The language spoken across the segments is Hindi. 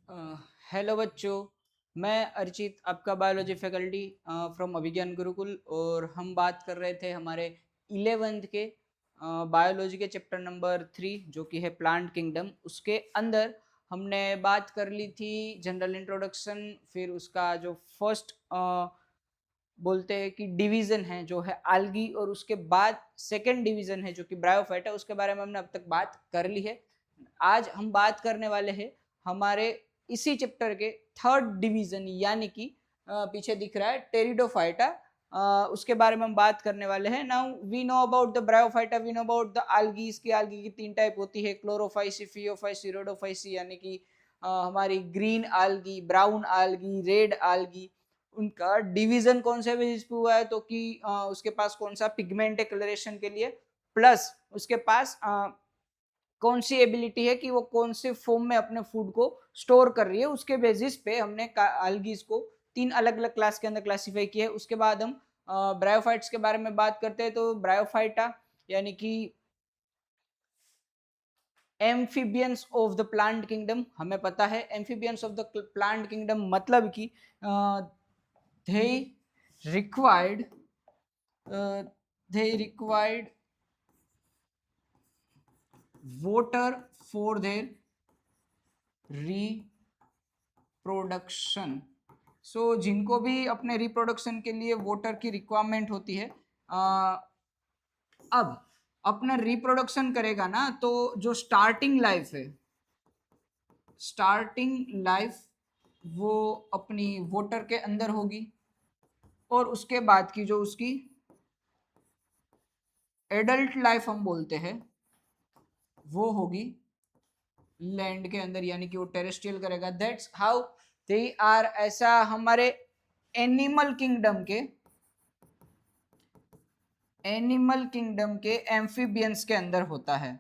हेलो बच्चों, मैं अर्चित, आपका बायोलॉजी फैकल्टी फ्रॉम अभिज्ञान गुरुकुल। और हम बात कर रहे थे हमारे 11th के बायोलॉजी के चैप्टर नंबर 3 जो कि है प्लांट किंगडम। उसके अंदर हमने बात कर ली थी जनरल इंट्रोडक्शन, फिर उसका जो फर्स्ट बोलते हैं कि डिवीजन है जो है आल्गी, और उसके बाद सेकंड डिवीजन है जो कि ब्रायोफाइटा, उसके बारे में हमने अब तक बात कर ली है। आज हम बात करने वाले हैं हमारे इसी चैप्टर के थर्ड डिवीजन, यानी कि पीछे दिख रहा है टेरिडोफाइटा, उसके बारे में हम बात करने वाले हैं। Now we know about the bryophyta, we know about the algae. इसकी आल्गी की 3 टाइप होती है, क्लोरोफाइसी, फियोफाइसी, रोडोफाइसी, यानी कि हमारी green algae, brown algae, red algae. उनका डिवीजन कौन से बेसिस पे हुआ है, तो कि उसके पास कौन सा पिगमेंट है कलरेशन के लिए, प्लस उसके पास कौन सी एबिलिटी है कि वो कौन से फॉर्म में अपने फूड को स्टोर कर रही है। उसके बेसिस पे हमने algae को 3 अलग अलग क्लास के अंदर क्लासिफाई किया है। उसके बाद हम ब्रायोफाइट्स के बारे में बात करते हैं। तो ब्रायोफाइटा यानी कि amphibians of the plant kingdom, हमें पता है amphibians of the plant kingdom मतलब कि they required they required water for their reproduction। जिनको भी अपने रिप्रोडक्शन के लिए वाटर की रिक्वायरमेंट होती है, अब अपना रिप्रोडक्शन करेगा ना, तो जो स्टार्टिंग लाइफ वो अपनी वाटर के अंदर होगी, और उसके बाद की जो उसकी एडल्ट लाइफ हम बोलते हैं वो होगी लैंड के अंदर, यानी कि वो टेरेस्ट्रियल करेगा। That's how they are. ऐसा हमारे एनिमल किंगडम के एम्फीबियंस के अंदर होता है।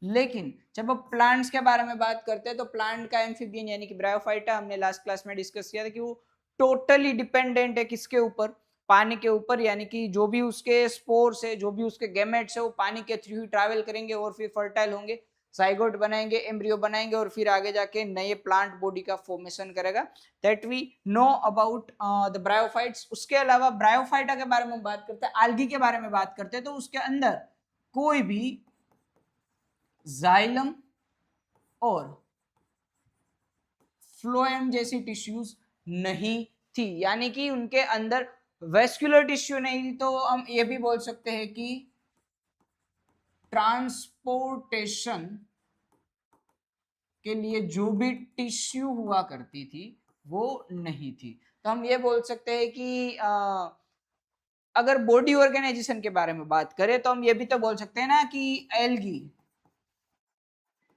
लेकिन जब अब प्लांट्स के बारे में बात करते हैं, तो प्लांट का एम्फीबियन यानी कि ब्रायोफाइटा, हमने लास्ट क्लास में डिस्कस किया था कि वो टोटली डिपेंडेंट है किसके ऊपर, पानी के ऊपर। यानी कि जो भी उसके स्पोर्स है, जो भी उसके गैमेट्स है, वो पानी के थ्रू ही ट्रैवल करेंगे और फिर फर्टाइल होंगे, जाइगोट बनाएंगे, एम्ब्रियो बनाएंगे, और फिर आगे जाके नए प्लांट बॉडी का फॉर्मेशन करेगा। That we know about the bryophytes. उसके अलावा ब्रायोफाइटा के बारे में बात करते हैं, आल्गी के बारे में बात करते हैं, तो उसके अंदर कोई भी जाइलम और फ्लोएम जैसी टिश्यूज नहीं थी, यानी कि उनके अंदर वेस्कुलर टिश्यू नहीं थी। तो हम ये भी बोल सकते हैं कि ट्रांसपोर्टेशन के लिए जो भी टिश्यू हुआ करती थी वो नहीं थी। तो हम ये बोल सकते हैं कि अगर बॉडी ऑर्गेनाइजेशन के बारे में बात करें, तो हम ये भी तो बोल सकते हैं ना कि algae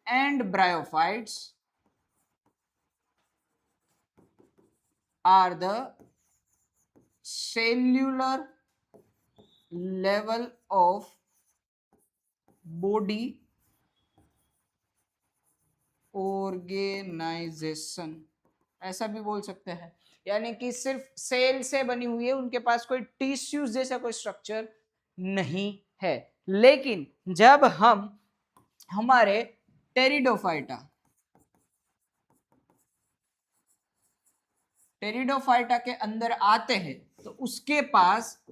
and bryophytes are the cellular level of body organization, ऐसा भी बोल सकते हैं। यानी कि सिर्फ सेल से बनी हुई है, उनके पास कोई टिश्यूज जैसा कोई स्ट्रक्चर नहीं है। लेकिन जब हम हमारे टेरिडोफाइटा के अंदर आते हैं, तो उसके पास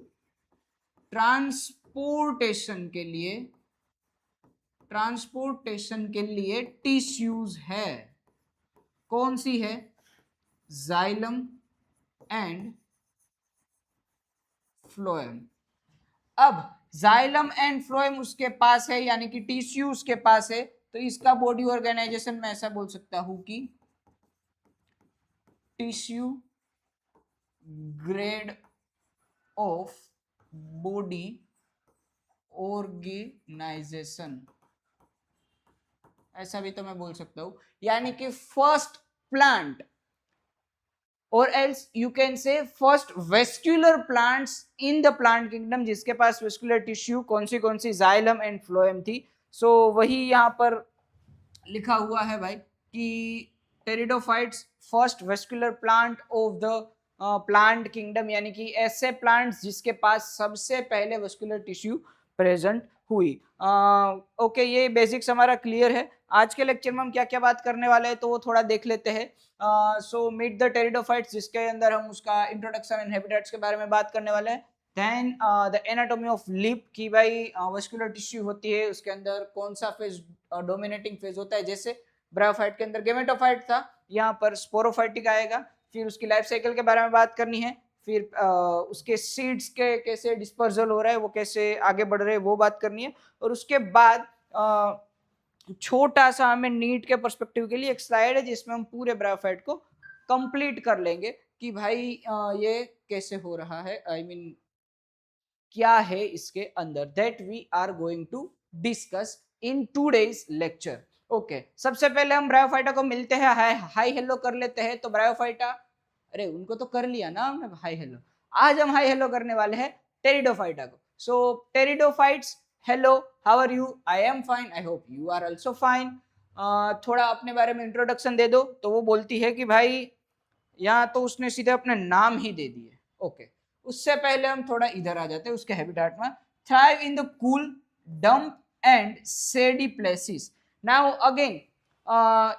ट्रांसपोर्टेशन के लिए टिश्यूज है। कौन सी है? Xylem and phloem. अब जाइलम एंड फ्लोएम उसके पास है, यानी कि टिश्यू उसके पास है, तो इसका बॉडी ऑर्गेनाइजेशन मैं ऐसा बोल सकता हूं कि tissue grade of body organisation, ऐसा भी तो मैं बोल सकता हूं। यानी कि फर्स्ट प्लांट, और else you can say first vascular plants in the plant kingdom, जिसके पास वेस्क्यूलर टिश्यू कौन सी जाइलम एंड फ्लोएम थी। सो वही यहां पर लिखा हुआ है भाई कि pteridophytes first vascular plant of the plant kingdom, यानी कि ऐसे प्लांट्स जिसके पास सबसे पहले वेस्क्यूलर टिश्यू प्रेजेंट हुई। ओके, ये बेसिक्स हमारा क्लियर है। आज के लेक्चर में हम क्या क्या बात करने वाले हैं तो वो थोड़ा देख लेते हैं। सो मीट द टेरिडोफाइट्स, जिसके अंदर हम उसका इंट्रोडक्शन एंड हैबिटेट्स के बारे में बात करने वाले हैं। Then the anatomy of leaf, की भाई वस्कुलर टिश्यू होती है, उसके अंदर कौन सा फेज डोमिनेटिंग फेज होता है, जैसे ब्रायोफाइट के अंदर गेमेटोफाइट था, यहाँ पर स्पोरोफाइटिक आएगा। फिर उसकी लाइफ साइकिल के बारे में बात करनी है, फिर उसके सीड्स के कैसे डिस्पर्जल हो रहा है, वो कैसे आगे बढ़ रहे हैं, वो बात करनी है। और उसके बाद छोटा सा हमें नीट के पर्सपेक्टिव के लिए एक स्लाइड है जिसमें हम पूरे ब्रायोफाइट को कंप्लीट कर लेंगे कि भाई ये कैसे हो रहा है, आई मीन क्या है इसके अंदर, that we are going to discuss in today's lecture. Okay, सबसे पहले हम ब्रायोफाइटा को मिलते हैं, हाई हेलो कर लेते हैं। तो ब्रायोफाइटा, अरे उनको तो कर लिया ना हमने हाई हेलो, आज हम हाई हेलो करने वाले हैं टेरिडोफाइटा को। So pteridophytes, hello, how are you? I am fine, I hope you are also fine. थोड़ा अपने बारे में इंट्रोडक्शन दे दो। तो वो बोलती है कि भाई, यहाँ तो उसने सीधे अपने नाम ही दे दिए। ओके, उससे पहले हम थोड़ा इधर आ जाते हैं उसके हैबिटेट में। Thrive in the cool, damp and shady places. Now again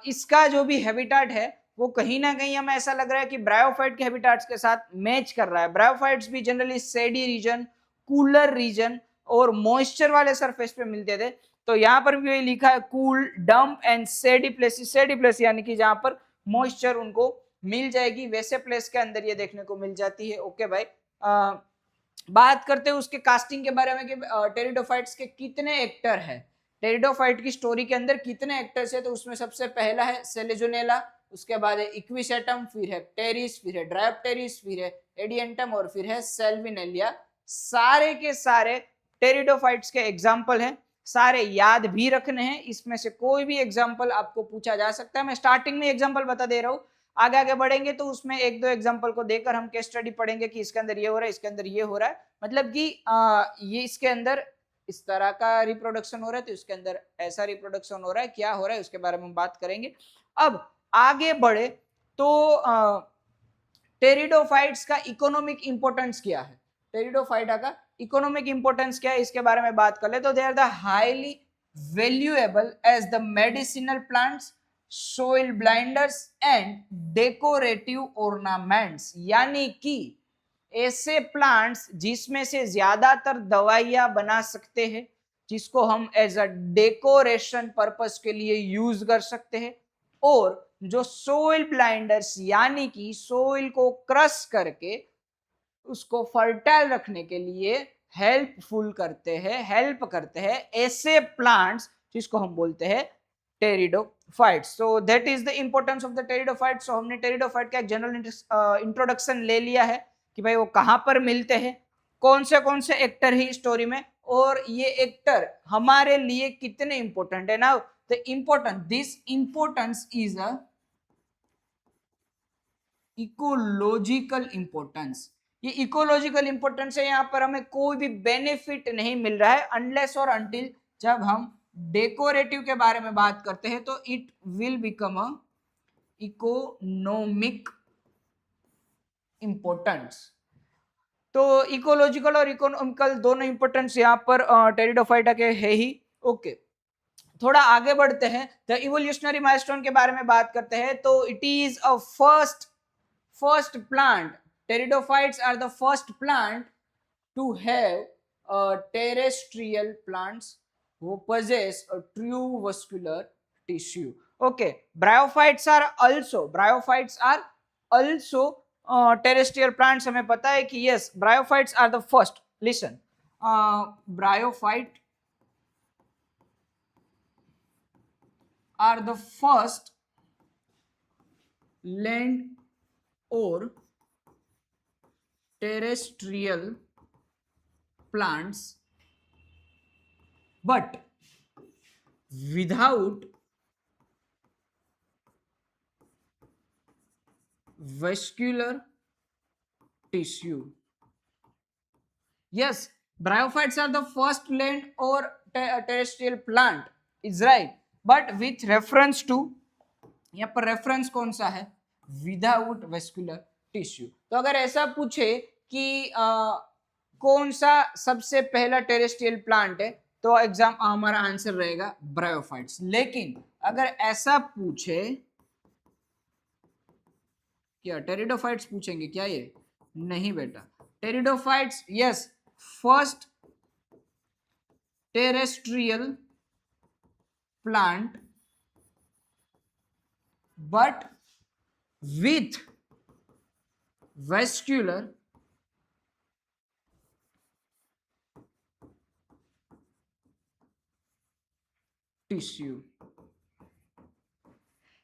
इसका जो भी हैबिटेट है वो कहीं ना कहीं हमें ऐसा लग रहा है कि ब्रायोफाइट के हैबिटेट्स के साथ मैच कर रहा है। ब्रायोफाइट्स भी जनरली सेडी रीजन, कूलर रीजन और मॉइस्चर वाले सरफेस पे मिलते थे। तो यहाँ पर भी वही लिखा है, cool, damp and shady places. Shady place यानी कि जहाँ पर मॉइस्चर उनको मिल जाएगी, वैसे प्लेस के अंदर ये देखने को मिल जाती है। ओके भाई, बात करते हैं उसके कास्टिंग के बारे में कि टेरिडोफाइट्स के कितने एक्टर है, टेरिडोफाइट की स्टोरी के अंदर कितने एक्टर्स है। तो उसमें सबसे पहला है सेलेजोनेला, उसके बाद है इक्विसेटम, फिर है प्टेरिस, फिर है ड्रायोप्टेरिस, फिर है एडियंटम और फिर है सेल्विनेलिया। सारे के सारे टेरिडोफाइट्स के एग्जाम्पल हैं, सारे याद भी रखने हैं। इसमें से कोई भी एग्जाम्पल आपको पूछा जा सकता है। मैं स्टार्टिंग में एग्जाम्पल बता दे रहा हूँ, आगे आगे बढ़ेंगे तो उसमें एक दो एग्जांपल को देकर हम केस स्टडी पढ़ेंगे कि इसके अंदर ये हो रहा है, इसके अंदर ये हो रहा है, मतलब कि ये इसके अंदर इस तरह का रिप्रोडक्शन हो रहा है तो इसके अंदर ऐसा रिप्रोडक्शन हो रहा है, क्या हो रहा है उसके बारे में हम बात करेंगे। अब आगे बढ़े तो टेरिडोफाइट्स का इकोनॉमिक इंपोर्टेंस क्या है, टेरिडोफाइटा का इकोनॉमिक इंपोर्टेंस क्या है, इसके बारे में बात कर ले। तो they are the highly valuable as the medicinal plants, soil binders and decorative ornaments. यानी कि ऐसे प्लांट्स जिसमें से ज्यादातर दवाइयां बना सकते हैं, जिसको हम एज अ डेकोरेशन पर्पस के लिए यूज कर सकते हैं, और जो सोइल ब्लाइंडर्स यानी कि सोइल को क्रश करके उसको फर्टाइल रखने के लिए हेल्प करते हैं ऐसे प्लांट्स जिसको हम बोलते हैं pteridophytes. So that is the importance of the pteridophytes. So हमने टेरिडोफाइट का एक जनरल इंट्रोडक्शन ले लिया है कि भाई वो कहां पर मिलते हैं, कौन से एक्टर है स्टोरी में, और ये एक्टर हमारे लिए कितने इंपॉर्टेंट है। Now the important, this importance is a ecological importance. ये इकोलॉजिकल इंपॉर्टेंस है, यहाँ पर हमें कोई भी बेनिफिट नहीं मिल रहा है अनलेस और अनटिल जब हम डेकोरेटिव के बारे में बात करते हैं तो it will become a economic importance. तो इकोलॉजिकल और इकोनॉमिकल दोनों इंपॉर्टेंस यहाँ पर टेरिडोफाइटा के है ही। ओके, थोड़ा आगे बढ़ते हैं, द इवोल्यूशनरी माइलस्टोन के बारे में बात करते हैं। तो it is a first plant, pteridophytes are the first plant to have terrestrial plants who possess a true vascular tissue. Okay, bryophytes are also terrestrial plants. हमें पता है कि yes, bryophytes are the first, listen, bryophyte are the first land or terrestrial plants, but without vascular tissue. Yes, bryophytes are the first land or terrestrial plant, is right, but with reference to, यहाँ पर रेफरेंस कौन सा है, विदाउट वेस्कुलर टिश्यू। तो अगर ऐसा पूछे कि कौन सा सबसे पहला टेरेस्ट्रियल प्लांट है तो एग्जाम हमारा आंसर रहेगा ब्रायोफाइट्स। लेकिन अगर ऐसा पूछे, क्या टेरिडोफाइट्स पूछेंगे क्या ये? नहीं बेटा, pteridophytes yes, first terrestrial plant but with vascular tissue।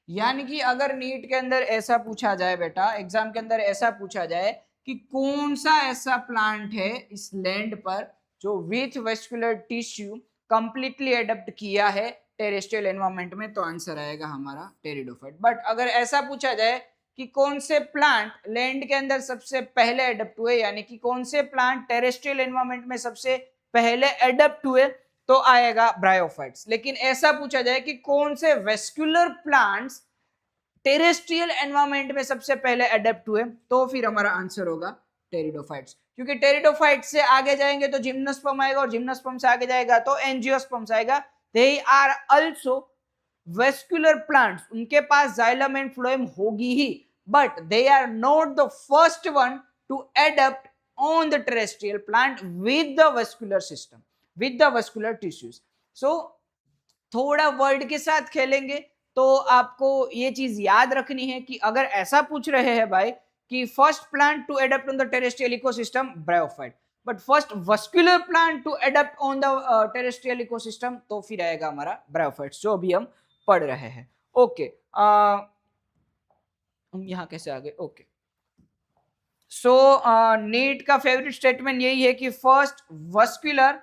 यानी कि अगर नीट के अंदर ऐसा पूछा जाए बेटा, एग्जाम के अंदर ऐसा पूछा जाए कि कौन सा ऐसा प्लांट है इस लैंड पर जो with vascular tissue completely adapt किया है टेरेस्ट्रियल एनवायरनमेंट में, तो आंसर आएगा हमारा टेरिडोफाइट। बट अगर ऐसा पूछा जाए कि कौन से प्लांट लैंड के अंदर सबसे पहले एडप्ट हुए, यानी कि कौन से प्लांट टेरेस्ट्रियल एनवायरनमेंट में सबसे पहले एडप्ट हुए, तो आएगा ब्रायोफाइट्स। लेकिन ऐसा पूछा जाए कि कौन से वेस्कुलर प्लांट्स टेरेस्ट्रियल एनवायरनमेंट में सबसे पहले अडेप्ट हुए, तो फिर हमारा आंसर होगा टेरिडोफाइट्स। क्योंकि टेरिडोफाइट्स से आगे जाएंगे तो जिम्नोस्पर्म आएगा, और जिम्नोस्पर्म से आगे जाएगा तो एंजियोस्पर्म्स आएगा। They are also vascular plants, उनके पास जाइलम एंड फ्लोएम होगी ही, but they are not the first one to adapt on the terrestrial plant with the vascular system, with the vascular tissues. So थोड़ा वर्ड के साथ खेलेंगे तो आपको ये चीज याद रखनी है कि अगर ऐसा पूछ रहे हैं भाई कि first plant to adapt on the terrestrial ecosystem, bryophyte, but first vascular plant to adapt on the terrestrial ecosystem, तो फिर आएगा हमारा ब्रायोफाइट्स, जो अभी हम पढ़ रहे हैं। ओके, हम यहाँ कैसे आ गए? ओके, सो नीट का फेवरेट स्टेटमेंट यही है कि फर्स्ट वस्कुलर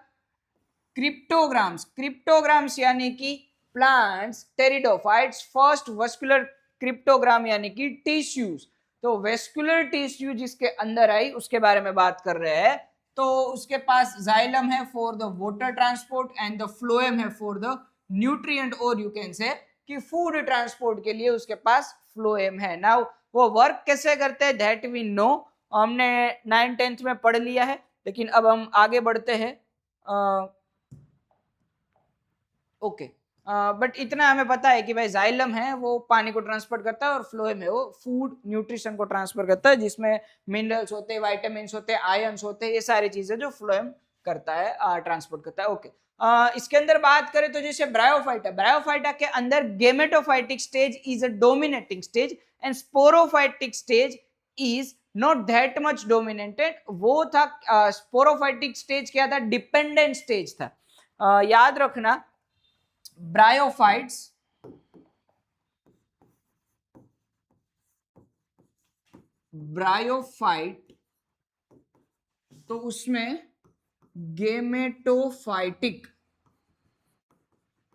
क्रिप्टोग्राम्स, क्रिप्टोग्राम्स यानी कि plants pteridophytes first vascular cryptogram यानी कि टिश्यूज। तो वेस्कुलर टिश्यू जिसके अंदर आई उसके बारे में बात कर रहे हैं। तो उसके पास जाइलम है for the water transport and the phloem है फॉर द न्यूट्रिएंट, और यू कैन से कि फूड ट्रांसपोर्ट के लिए उसके पास फ्लोएम है। नाउ वो वर्क कैसे करते हैं दैट वी नो, हमने 9th-10th में पढ़ लिया है, लेकिन अब हम आगे बढ़ते हैं। ओके, बट इतना हमें पता है कि भाई जाइलम है वो पानी को ट्रांसपोर्ट करता है, और फ्लोएम है वो फूड न्यूट्रिशन को ट्रांसफर करता है, जिसमें मिनरल्स होते हैं, विटामिन्स होते हैं, आयंस होते हैं, ये सारी चीजें जो फ्लोएम करता है, ट्रांसपोर्ट करता है। ओके, इसके अंदर बात करें तो जैसे ब्रायोफाइटा, ब्रायोफाइटा के अंदर gametophytic stage is a dominating stage and sporophytic stage is not that much dominated. वो था स्पोरोफाइटिक स्टेज क्या था? डिपेंडेंट स्टेज था। याद रखना, ब्रायोफाइट्स ब्रायोफाइट तो उसमें गेमेटोफाइटिक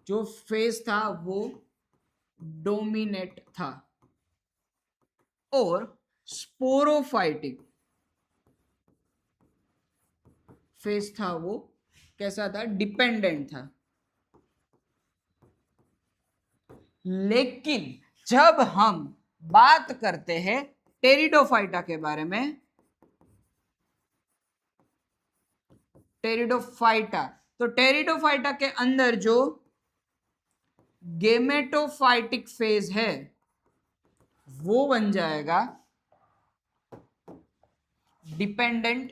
जो फेज था वो डोमिनेट था, और स्पोरोफाइटिक फेज था वो कैसा था? डिपेंडेंट था। लेकिन जब हम बात करते हैं टेरिडोफाइटा के बारे में, टेरिडोफाइटा, तो टेरिडोफाइटा के अंदर जो गेमेटोफाइटिक फेज है वो बन जाएगा डिपेंडेंट,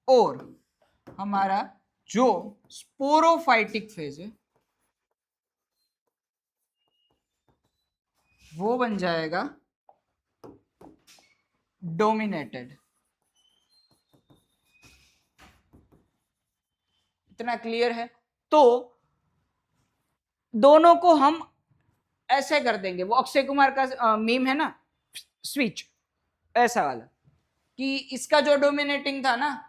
और हमारा जो स्पोरोफाइटिक फेज है वो बन जाएगा डोमिनेटेड। इतना क्लियर है? तो दोनों को हम ऐसे कर देंगे, वो अक्षय कुमार का मीम है ना, स्विच ऐसा वाला, कि इसका जो डोमिनेटिंग था ना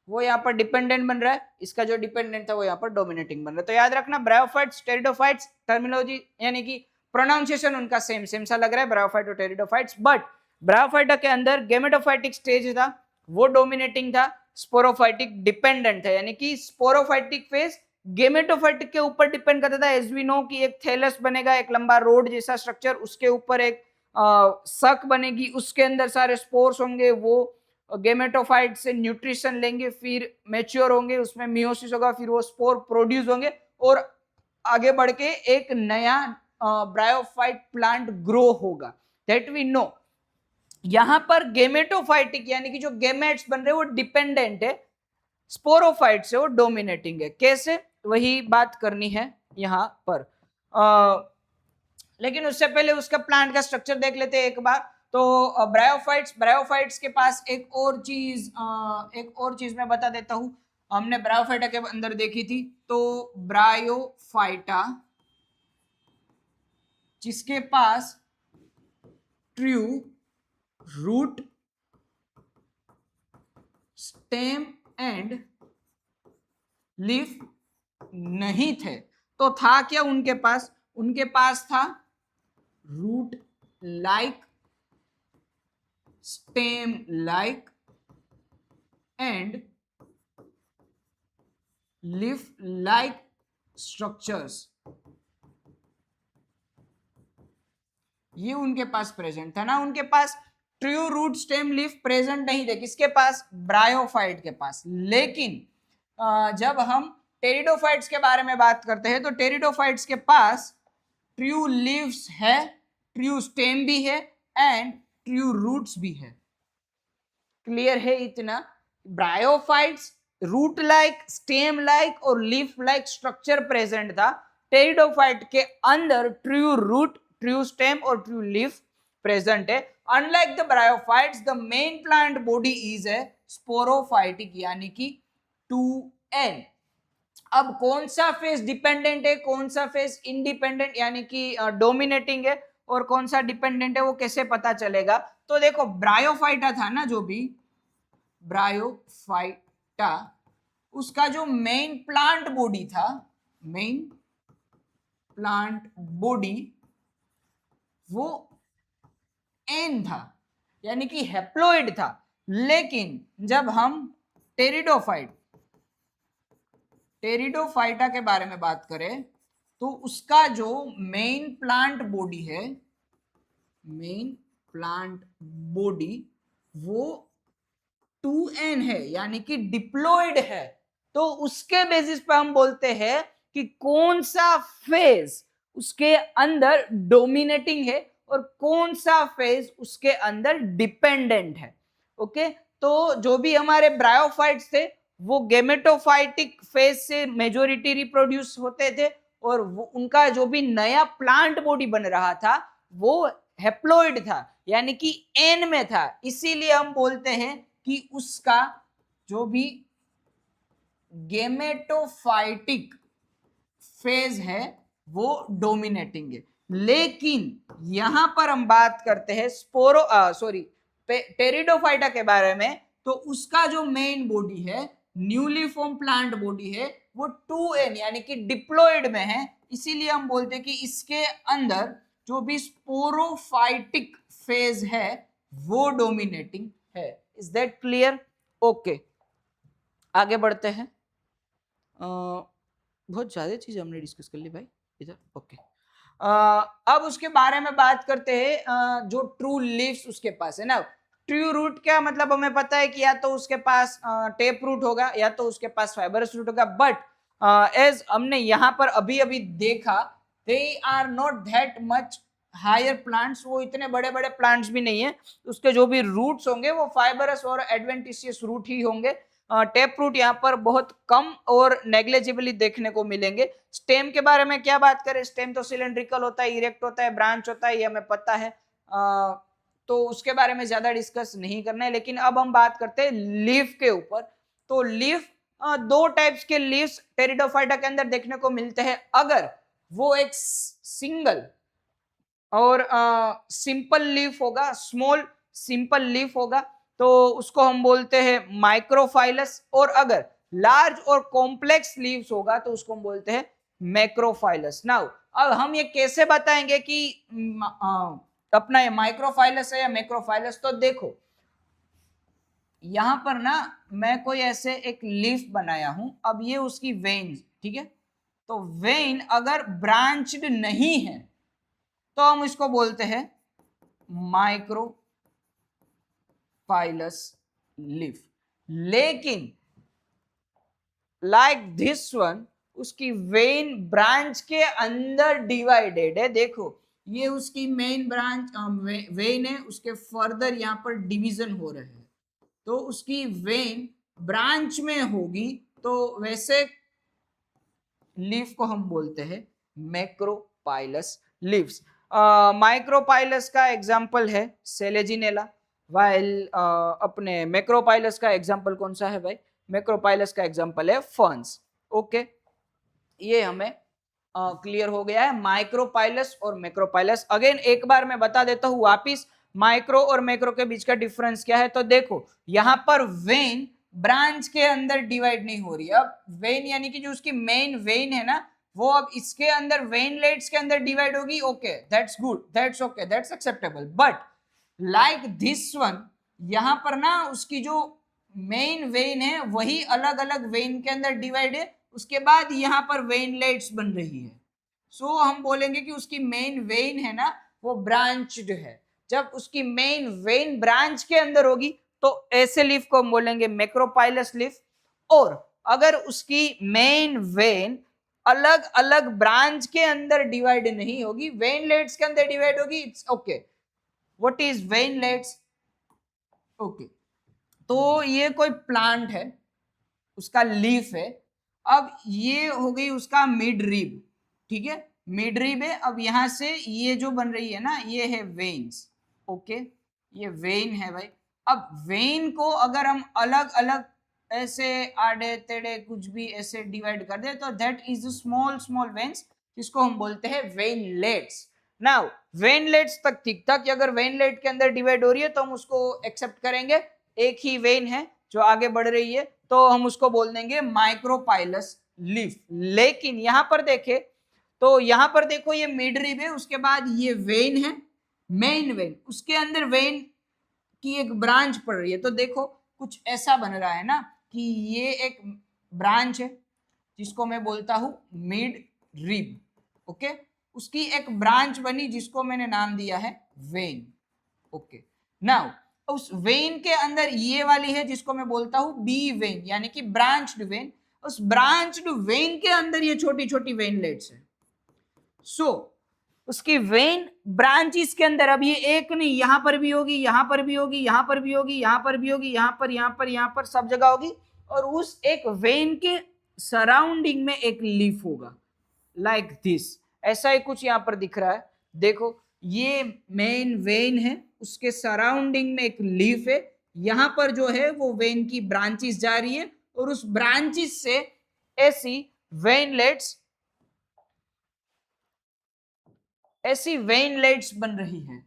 वो यहाँ पर डिपेंडेंट बन रहा है, इसका जो डिपेंडेंट था वो यहाँ पर डोमिनेटिंग बन रहा है। तो याद रखना, ब्रायोफाइट्स टेरिडोफाइट्स, टर्मिनोलॉजी यानी कि प्रोनाउंसिएशन उनका सेम सेम सा लग रहा है, ब्रायोफाइट और टेरिडोफाइट्स, बट ब्रायोफाइटा के अंदर गेमेटोफाइटिक स्टेज था वो डोमिनेटिंग था, स्पोरोफाइटिक डिपेंडेंट था, यानी कि स्पोरोफाइटिक फेज गेमेटोफाइटिक के ऊपर डिपेंड करता था। एज वी नो कि एक थैलस बनेगा, एक लंबा रोड जैसा स्ट्रक्चर, उसके ऊपर एक सक बनेगी, उसके अंदर सारे स्पोर्स होंगे, वो गेमेटोफाइट से न्यूट्रिशन लेंगे, फिर मैच्योर होंगे, उसमें मियोसिस होगा, फिर वो स्पोर प्रोड्यूस होंगे और आगे बढ़ के एक नया ब्रायोफाइट प्लांट ग्रो होगा, दैट वी नो। यहां पर गेमेटोफाइटिक यानी कि जो गेमेट्स बन रहे हैं वो डिपेंडेंट है, स्पोरोफाइट से वो डोमिनेटिंग है। कैसे, वही बात करनी है यहां पर। लेकिन उससे पहले उसका प्लांट का स्ट्रक्चर देख लेते हैं एक बार। तो ब्रायोफाइट्स के पास एक और चीज मैं बता देता हूं, हमने ब्रायोफाइटा के अंदर देखी थी। तो ब्रायोफाइटा जिसके पास true root, stem and leaf नहीं थे, तो था क्या उनके पास? उनके पास था root like, stem like and leaf like structures. ये उनके पास प्रेजेंट था ना। उनके पास true root stem leaf present नहीं थे, किसके पास? ब्रायोफाइट के पास। लेकिन जब हम टेरिडोफाइट्स के बारे में बात करते हैं तो टेरिडोफाइट्स के पास ट्रू लीव्स है, ट्रू स्टेम भी है एंड ट्रू रूट्स भी है। क्लियर है इतना? Bryophytes root like, stem like और लीफ लाइक स्ट्रक्चर प्रेजेंट था। टेरिडोफाइट के अंदर ट्रू रूट, ट्रू स्टेम और ट्रू लीफ प्रेजेंट है। Unlike the bryophytes, the main plant body is a sporophytic यानी कि 2n। अब कौन सा फेज डिपेंडेंट है, कौन सा फेज इंडिपेंडेंट यानी कि डोमिनेटिंग है और कौन सा डिपेंडेंट है, वो कैसे पता चलेगा? तो देखो, ब्रायोफाइटा था ना, जो भी ब्रायोफाइटा, उसका जो मेन प्लांट बॉडी था, मेन प्लांट बॉडी वो एन था यानी कि हैप्लोइड था। लेकिन जब हम टेरिडोफाइटा के बारे में बात करें तो उसका जो मेन प्लांट बॉडी है, मेन प्लांट बॉडी वो 2n है यानी कि डिप्लॉयड है। तो उसके बेसिस पे हम बोलते हैं कि कौन सा फेज उसके अंदर डोमिनेटिंग है और कौन सा फेज उसके अंदर डिपेंडेंट है। ओके, तो जो भी हमारे ब्रायोफाइट्स थे वो गेमेटोफाइटिक फेज से मेजोरिटी रिप्रोड्यूस होते थे और उनका जो भी नया प्लांट बॉडी बन रहा था वो हैप्लोइड था यानी कि एन में था। इसीलिए हम बोलते हैं कि उसका जो भी गेमेटोफाइटिक फेज है वो डोमिनेटिंग है। लेकिन यहां पर हम बात करते हैं टेरिडोफाइटा के बारे में, तो उसका जो मेन बॉडी है, न्यूली फॉर्म प्लांट बॉडी है, वो 2n यानी कि डिप्लॉयड में है। इसीलिए हम बोलते हैं कि इसके अंदर जो भी स्पोरोफाइटिक फेज है वो डोमिनेटिंग है। Is that clear? ओके, आगे बढ़ते हैं। बहुत ज्यादा चीज हमने डिस्कस कर ली भाई इधर। ओके, अब उसके बारे में बात करते हैं। जो ट्रू लीव्स उसके पास है ना, ट्रू रूट क्या मतलब हमें पता है कि या तो उसके पास टेप रूट होगा या तो उसके पास फाइबरस रूट होगा। बट एज हमने यहाँ पर अभी अभी देखा, they are not that much higher plants, वो इतने बड़े बड़े प्लांट्स भी नहीं है। उसके जो भी रूट्स होंगे वो फाइबरस और एडवेंटिशियस रूट ही होंगे। टेप रूट यहाँ पर बहुत कम और नेग्लेजिबली देखने को मिलेंगे। स्टेम के बारे में क्या बात करें, स्टेम तो सिलेंड्रिकल होता है, इरेक्ट होता है, ब्रांच होता है, ये हमें पता है। तो उसके बारे में ज्यादा डिस्कस नहीं करना है। लेकिन अब हम बात करते हैं लीफ के ऊपर। तो लीफ, दो टाइप्स के लीव्स टेरिडोफाइटा के अंदर देखने को मिलते हैं। अगर वो एक सिंगल और सिंपल लीफ होगा, स्मॉल सिंपल लीफ होगा, तो उसको हम बोलते हैं माइक्रोफाइलस। और अगर लार्ज और कॉम्प्लेक्स लीव्स होगा तो उसको हम बोलते हैं मैक्रोफाइलस। नाउ अब हम ये कैसे बताएंगे कि अपना ये माइक्रोफाइलस है या मैक्रोफाइलस? तो देखो, यहां पर ना मैं कोई ऐसे एक लीफ बनाया हूं, अब ये उसकी वेन, ठीक है, तो वेन अगर ब्रांच्ड नहीं है तो हम इसको बोलते हैं माइक्रोफाइलस लीफ। लेकिन लाइक दिस वन, उसकी वेन ब्रांच के अंदर डिवाइडेड है। देखो ये उसकी मेन ब्रांच वेन है, उसके फर्दर यहाँ पर डिवीजन हो रहे हैं, तो उसकी वेन ब्रांच में होगी, तो वैसे लीफ को हम बोलते हैं मैक्रोपाइलस लीव्स। माइक्रोपाइलस का एग्जांपल है सेलेजिनेला, वाइल अपने मैक्रोपाइलस का एग्जांपल कौन सा है भाई? मैक्रोपाइलस का एग्जांपल है फर्न्स। ओके, ये हमें क्लियर हो गया है माइक्रोपाइलस और मैक्रोपाइलस। अगेन एक बार मैं बता देता हूं वापिस, माइक्रो और मैक्रो के बीच का डिफरेंस क्या है। तो देखो यहां पर वेन ब्रांच के अंदर डिवाइड नहीं हो रही। अब वेन यानी कि जो उसकी मेन वेन है ना, वो अब इसके अंदर वेनलेट्स के अंदर डिवाइड होगी। Okay, that's good, that's okay, that's acceptable. But like this one, यहां पर ना उसकी जो मेन वेन है वही अलग अलग वेन के अंदर डिवाइड है, उसके बाद यहां पर वेनलेट्स बन रही है। सो हम बोलेंगे कि उसकी मेन वेन है ना वो ब्रांच्ड है। जब उसकी मेन वेन ब्रांच के अंदर होगी तो ऐसे लीफ को हम बोलेंगे मैक्रोपाइलस लीफ। और अगर उसकी मेन वेन अलग अलग ब्रांच के अंदर डिवाइड नहीं होगी, वेनलेट्स के अंदर डिवाइड होगी, it's okay. What is veinlets? Okay, तो ये कोई प्लांट है, उसका लीफ है। अब ये हो गई उसका मिड रिब, ठीक है, मिड रिब है। अब यहां से ये जो बन रही है ना, ये है वेन्स। ओके, ये वेन है भाई। अब वेन को अगर हम अलग अलग ऐसे आड़े तेड़े कुछ भी ऐसे डिवाइड कर दे तो that is small small veins, जिसको हम बोलते हैं वेनलेट्स। नाउ वेनलेट्स तक ठीक था कि अगर वेनलेट के अंदर डिवाइड हो रही है तो हम उसको एक्सेप्ट करेंगे, एक ही वेन है जो आगे बढ़ रही है, तो हम उसको बोल देंगे माइक्रोपाइलस लीफ। लेकिन यहां पर देखे तो यहां पर देखो ये मिड रिब है, उसके बाद ये वेन है, मेन वेन, उसके अंदर वेन की एक ब्रांच पड़ रही है। तो देखो कुछ ऐसा बन रहा है ना कि ये एक ब्रांच है जिसको मैं बोलता हूं मिड रिब। ओके, उसकी एक ब्रांच बनी जिसको मैंने नाम दिया है वेन। ओके, नाउ उस वेन के अंदर ये वाली है जिसको मैं बोलता हूं बी वेन, यानी कि ब्रांच्ड वेन। उस ब्रांच्ड वेन के अंदर ये छोटी छोटी वेनलेट्स है। सो उसकी वेन ब्रांचेस के अंदर अब ये एक नहीं, यहां पर भी होगी, यहां पर भी होगी, यहां पर भी होगी, यहां पर भी होगी, यहां पर, यहां पर, यहां पर, सब जगह होगी। और उस एक वेन के सराउंडिंग में एक लीफ होगा लाइक दिस। ऐसा ही कुछ यहां पर दिख रहा है। देखो ये मेन वेन है, उसके सराउंडिंग में एक लीफ है, यहां पर जो है वो वेन की ब्रांचेस जा रही है और उस ब्रांचेस से ऐसी वेनलेट्स, ऐसी वेनलेट्स बन रही है।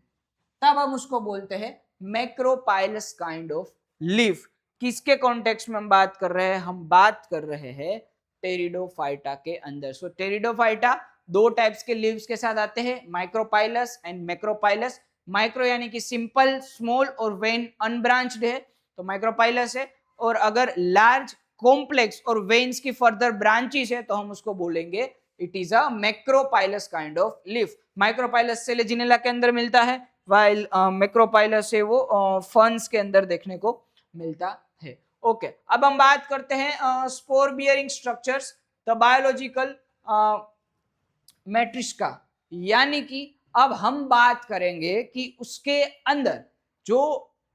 तब हम उसको बोलते हैं मैक्रोपाइलस काइंड ऑफ लीफ। किसके कॉन्टेक्स्ट में हम बात कर रहे हैं? हम बात कर रहे हैं टेरिडोफाइटा के अंदर। सो टेरिडोफाइटा दो टाइप्स के लीव्स के साथ आते हैं, माइक्रोपाइलस एंड मैक्रोपाइलस। माइक्रो यानी कि सिंपल स्मॉल और वेन अनब्रांच्ड है तो माइक्रोपाइलस है, और अगर लार्ज कॉम्प्लेक्स और वेन्स की फर्दर ब्रांचेस है तो हम उसको बोलेंगे it is a macrophyllous kind of leaf. Microphyllous Selaginella के अंदर मिलता है, वाइल मैक्रोपाइलस है वो फर्न्स के अंदर देखने को मिलता है। ओके, अब हम बात करते हैं spore bearing structures, the biological matrix का। यानी कि अब हम बात करेंगे कि उसके अंदर जो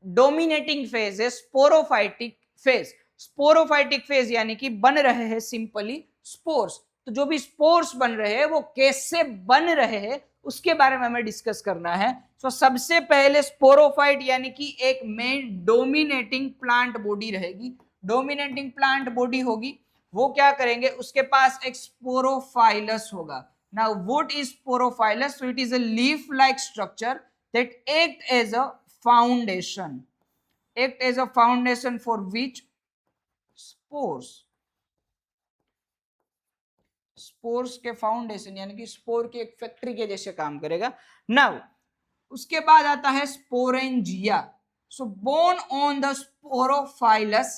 डोमिनेटिंग फेज है स्पोरोफाइटिक फेज। स्पोरोफाइटिक फेज यानी कि बन रहे हैं सिंपली स्पोर्स। तो जो भी स्पोर्स बन रहे हैं वो कैसे बन रहे हैं उसके बारे में हमें डिस्कस करना है। तो सबसे पहले स्पोरोफाइट यानी कि एक मेन डोमिनेटिंग प्लांट बॉडी रहेगी, डोमिनेटिंग प्लांट बॉडी होगी। वो क्या करेंगे, उसके पास एक स्पोरोफाइलस होगा। Now what is sporophyllus? So it is a leaf like structure that act as a foundation, act as a foundation for which spores, spores के फाउंडेशन यानी कि स्पोर की एक फैक्ट्री के जैसे काम करेगा। नाउ उसके बाद आता है sporangia. So borne on the sporophylls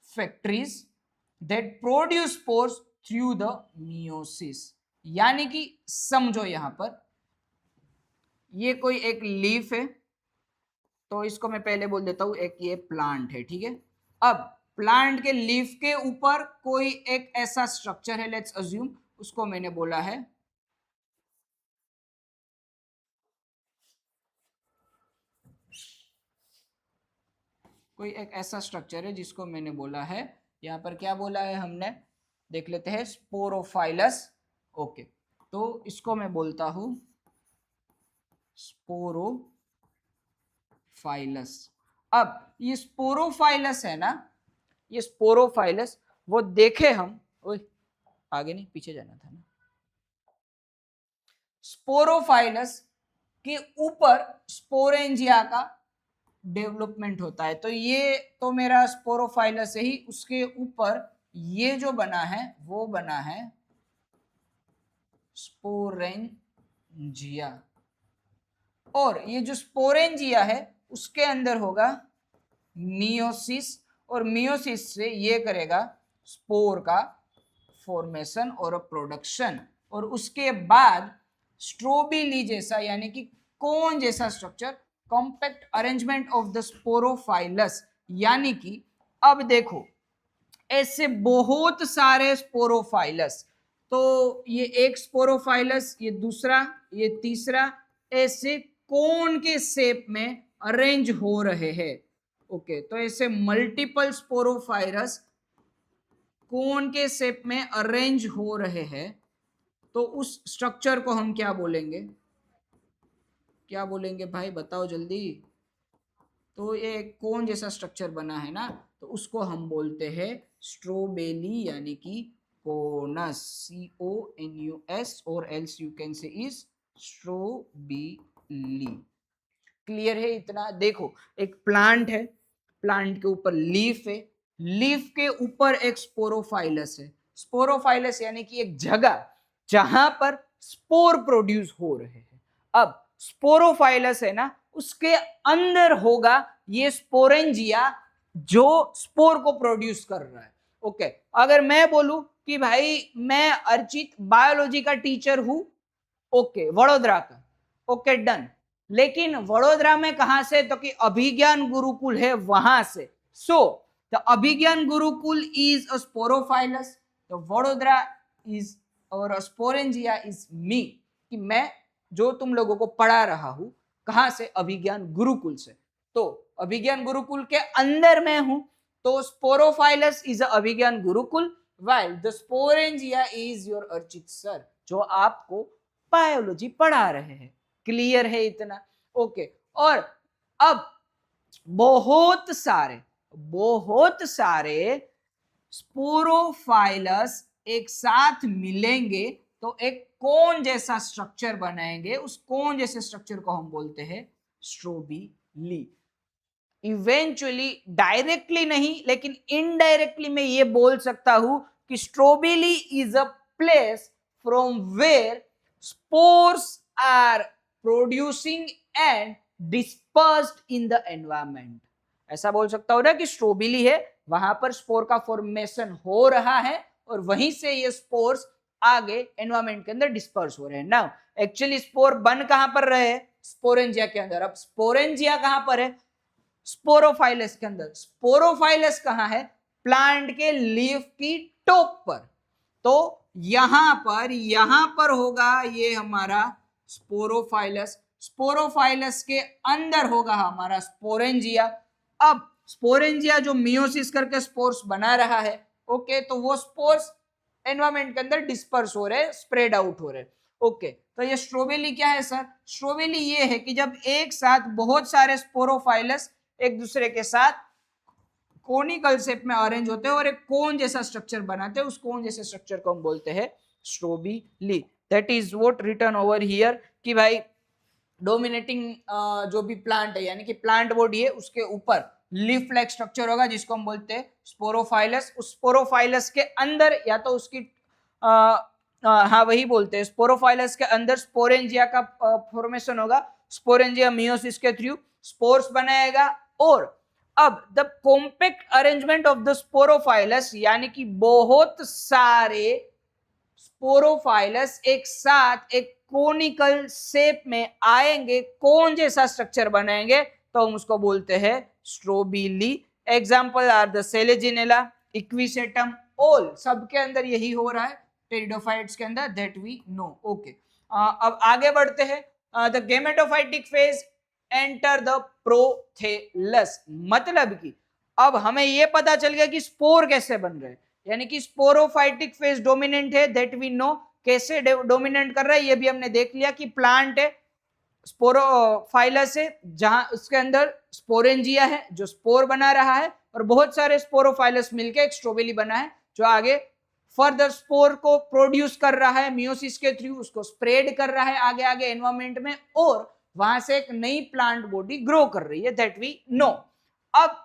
factories that produce spores through the meiosis. यानी कि समझो यहां पर ये कोई एक लीफ है, तो इसको मैं पहले बोल देता हूं एक ये प्लांट है, ठीक है। अब प्लांट के लीफ के ऊपर कोई एक ऐसा स्ट्रक्चर है, लेट्स अज्यूम, उसको मैंने बोला है कोई एक ऐसा स्ट्रक्चर है जिसको मैंने बोला है, यहां पर क्या बोला है हमने, देख लेते हैं, स्पोरोफाइलस। ओके, तो इसको मैं बोलता हूं स्पोरोफाइलस। अब ये स्पोरोफाइलस है ना, ये स्पोरोफाइलस, वो देखे हम, ओए आगे नहीं पीछे जाना था ना, स्पोरोफाइलस के ऊपर स्पोरेंजिया का डेवलपमेंट होता है। तो ये तो मेरा स्पोरोफाइलस है ही, उसके ऊपर ये जो बना है वो बना है स्पोरेंजिया, और ये जो स्पोरेंजिया है उसके अंदर होगा मियोसिस, और मियोसिस से ये करेगा स्पोर का फॉर्मेशन और प्रोडक्शन, और उसके बाद स्ट्रोबिली जैसा यानी कि कोन जैसा structure, compact arrangement of the sporophylls. यानी कि अब देखो ऐसे बहुत सारे स्पोरोफाइलस, तो ये एक स्पोरोफाइलस, ये दूसरा, ये तीसरा, ऐसे कोन के शेप में अरेंज हो रहे हैं। ओके, तो ऐसे मल्टीपल स्पोरोफाइलस कोन के शेप में अरेंज हो रहे हैं, तो उस स्ट्रक्चर को हम क्या बोलेंगे, क्या बोलेंगे भाई बताओ जल्दी। तो ये कोन जैसा स्ट्रक्चर बना है ना, तो उसको हम बोलते हैं स्ट्रोबेली यानी कि कोनस, CONUS, और else you can say is strobili. Clear है इतना? देखो एक प्लांट है, प्लांट के ऊपर लीफ है, लीफ के ऊपर एक स्पोरोफाइलस है, स्पोरोफाइलस यानी कि एक जगह जहां पर स्पोर प्रोड्यूस हो रहे हैं। अब स्पोरोफाइलस है ना, उसके अंदर होगा ये स्पोरेंजिया जो स्पोर को प्रोड्यूस कर रहा है। ओके, अगर मैं बोलूं कि भाई मैं अर्चित बायोलॉजी का टीचर हूं, ओके, वडोदरा का, ओके डन, लेकिन वडोदरा में कहां से, तो कि अभिज्ञान गुरुकुल है वहां से। So the Abhigyan Gurukul is a sporophylls, तो वडोदरा इज और स्पोरेंजिया इज मी, कि मैं जो तुम लोगों को पढ़ा रहा हूं कहां से, अभिज्ञान गुरुकुल से। तो अभिज्ञान गुरुकुल के अंदर मैं हूं, तो sporophylls is a Abhigyan Gurukul, while the sporangia is your Archit sir जो आपको बायोलॉजी पढ़ा रहे हैं। क्लियर है इतना? ओके, और अब बहुत सारे स्पोरोफाइलस एक साथ मिलेंगे तो एक कोन जैसा स्ट्रक्चर बनाएंगे, उस कोन जैसे स्ट्रक्चर को हम बोलते हैं स्ट्रोबिली। इवेंचुअली डायरेक्टली नहीं लेकिन इनडायरेक्टली मैं ये बोल सकता हूं कि strobili is a place from where spores are producing and dispersed in the environment. ऐसा बोल सकता हूं ना कि स्ट्रोबिली है, वहां पर स्पोर का फॉर्मेशन हो रहा है और वहीं से ये स्पोर्स आगे एनवायरमेंट के अंदर डिस्पर्स हो रहे हैं। नाउ एक्चुअली स्पोर बन कहां पर रहे हैं, स्पोरेंजिया के अंदर। अब स्पोरेंजिया कहां पर है, स्पोरोफाइलस के अंदर। स्पोरोफाइलस कहां है, प्लांट के लीफ की टॉप पर। तो यहां पर होगा ये हमारा स्पोरोफाइलस, स्पोरोफाइलस के अंदर होगा हमारा स्पोरेंजिया। अब स्पोरेंजिया जो मियोसिस करके स्पोर्स बना रहा है, ओके, तो वो स्पोर्स एनवायरमेंट के अंदर डिस्पर्स हो रहे, स्प्रेड आउट हो रहे। ओके, तो ये स्ट्रोबेली क्या है सर, स्ट्रोबेली ये है कि जब एक साथ बहुत सारे स्पोरोफाइलस एक दूसरे के साथ कोनिकल शेप में अरेंज होते हैं और एक कोन जैसा स्ट्रक्चर बनाते हैं, उस कोन जैसे स्ट्रक्चर को हम बोलते हैं strobili. That is what written over here कि भाई डोमिनेटिंग जो भी प्लांट है यानी कि प्लांट बॉडी है उसके ऊपर लीफ लाइक स्ट्रक्चर होगा जिसको हम बोलते हैं स्पोरोफाइलस। उस स्पोरोफाइलस के अंदर या तो उसकी हाँ वही बोलते हैं, स्पोरोफाइलस के अंदर स्पोरेंजिया का फॉर्मेशन होगा, स्पोरेंजिया मियोसिस के थ्रू स्पोर्स बनाएगा। और अब the compact arrangement of the sporophylls यानी कि बहुत सारे स्पोरोफाइलस एक साथ एक कोनिकल शेप में आएंगे, कोन जैसा स्ट्रक्चर बनाएंगे, तो हम उसको बोलते हैं strobili. Example are the Selaginella, Equisetum, all सबके अंदर यही हो रहा है, टेरिडोफाइट्स के अंदर, दैट वी नो। ओके, अब आगे बढ़ते हैं। The gametophytic phase enter the prothallus, मतलब कि अब हमें यह पता चल गया कि स्पोर कैसे बन रहे हैं, यानी कि स्पोरोफाइटिक फेज डोमिनेंट है, दैट वी नो। कैसे डोमिनेंट कर रहा है ये भी हमने देख लिया कि प्लांट है, स्पोरोफाइलस है, जहां उसके अंदर स्पोरेंजिया है जो स्पोर बना रहा है, और बहुत सारे स्पोरोफाइलस मिलकर एक स्ट्रोबेली बना है जो आगे फर्दर स्पोर को प्रोड्यूस कर रहा है, मियोसिस के थ्रू उसको स्प्रेड कर रहा है आगे आगे एनवायरमेंट में, और वहां से एक नई प्लांट बॉडी ग्रो कर रही है, दैट वी नो। अब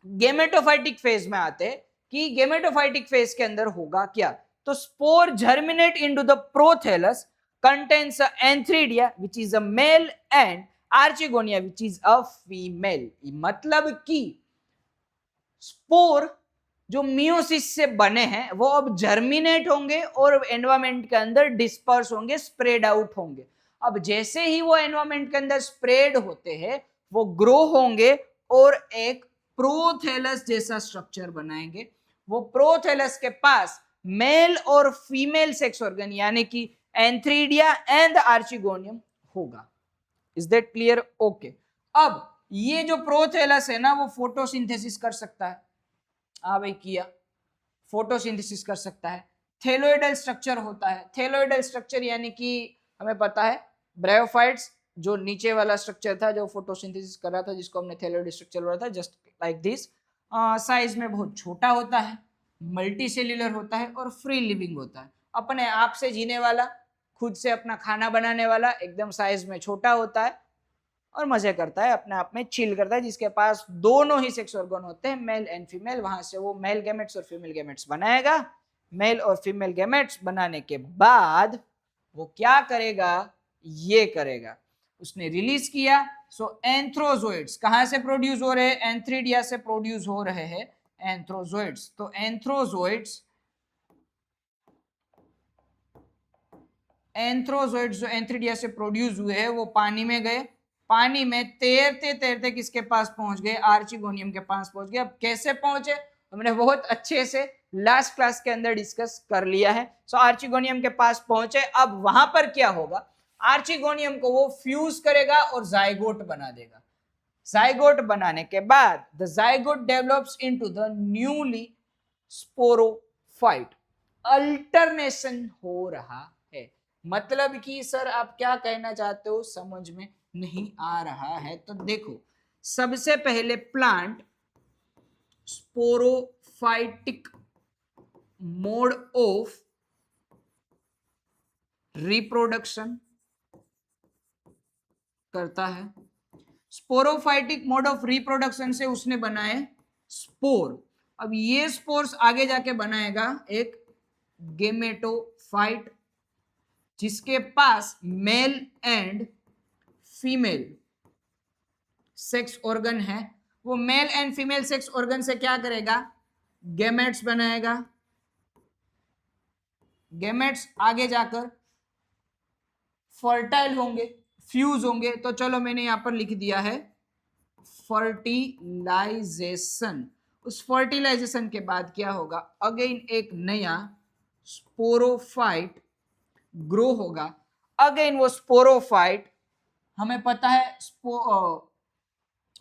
गेमेटोफाइटिक फेज में आते हैं कि गेमेटोफाइटिक फेज के अंदर होगा क्या। तो spore germinate into the prothallus, contains a antheridia which is a male and archegonia which is a female। मतलब कि स्पोर जो मियोसिस से बने हैं वो अब जर्मिनेट होंगे और एनवायरमेंट के अंदर डिस्पर्स होंगे, स्प्रेड आउट होंगे। अब जैसे ही वो एनवायरमेंट के अंदर स्प्रेड होते हैं वो ग्रो होंगे और एक प्रोथेलस जैसा स्ट्रक्चर बनाएंगे। वो प्रोथेलस के पास मेल और फीमेल सेक्स ऑर्गन यानी कि एंथ्रीडिया एंड आर्चिगोनियम होगा। Is that clear? ओके, अब ये जो प्रोथेलस है ना वो फोटोसिंथेसिस कर सकता है। भाई किया, फोटोसिंथेसिस कर सकता है। थैलोइडल स्ट्रक्चर होता है, थैलोइडल स्ट्रक्चर यानी कि हमें पता है ब्रायोफाइट्स जो नीचे वाला स्ट्रक्चर था जो फोटोसिंथेसिस कर रहा था जिसको हमने थैलोइडल स्ट्रक्चर बोला था, जस्ट लाइक दिस। साइज में बहुत छोटा होता है, मल्टी सेल्यूलर होता है और फ्री लिविंग होता है, अपने आप से जीने वाला, खुद से अपना खाना बनाने वाला, एकदम साइज में छोटा होता है और मजे करता है, अपने आप में चिल करता है, जिसके पास दोनों ही सेक्स ऑर्गन होते हैं मेल एंड फीमेल। वहां से वो मेल गैमेट्स और फीमेल गैमेट्स बनाएगा। मेल और फीमेल गैमेट्स बनाने के बाद वो क्या करेगा, ये करेगा, उसने रिलीज किया। सो एंथ्रोजोइड्स कहां से प्रोड्यूस हो रहे हैं? एंथ्रीडिया से प्रोड्यूस हो रहे हैं एंथ्रोजोइड्स। तो एंथ्रोजोइड्स जो एंथ्रीडिया से प्रोड्यूस हुए हैं वो पानी में गए, पानी में तैरते तैरते किसके पास पहुंच गए? आर्चिगोनियम के पास पहुंच गए। अब कैसे पहुंचे हमने बहुत अच्छे से लास्ट क्लास के अंदर डिस्कस कर लिया है। सो आर्चिगोनियम के पास पहुंचे, अब वहां पर क्या होगा, आर्चिगोनियम को वो फ्यूज करेगा और जाइगोट बना देगा। जाइगोट बनाने के बाद the zygote develops into the newly sporophyte. Alternation हो रहा है, मतलब कि सर आप क्या कहना चाहते हो समझ में नहीं आ रहा है। तो देखो, सबसे पहले plant sporophytic mode of reproduction करता है। स्पोरोफाइटिक मोड ऑफ रिप्रोडक्शन से उसने बनाए स्पोर। अब ये स्पोर्स आगे जाके बनाएगा एक गेमेटोफाइट जिसके पास male and female sex organ है। वो male and female sex organ से क्या करेगा? गैमेट्स बनाएगा। गैमेट्स आगे जाकर फर्टाइल होंगे, फ्यूज होंगे। तो चलो मैंने यहां पर लिख दिया है फर्टिलाइजेशन। उस फर्टिलाइजेशन के बाद क्या होगा? अगेन एक नया स्पोरोफाइट ग्रो होगा। अगेन वो स्पोरोफाइट, हमें पता है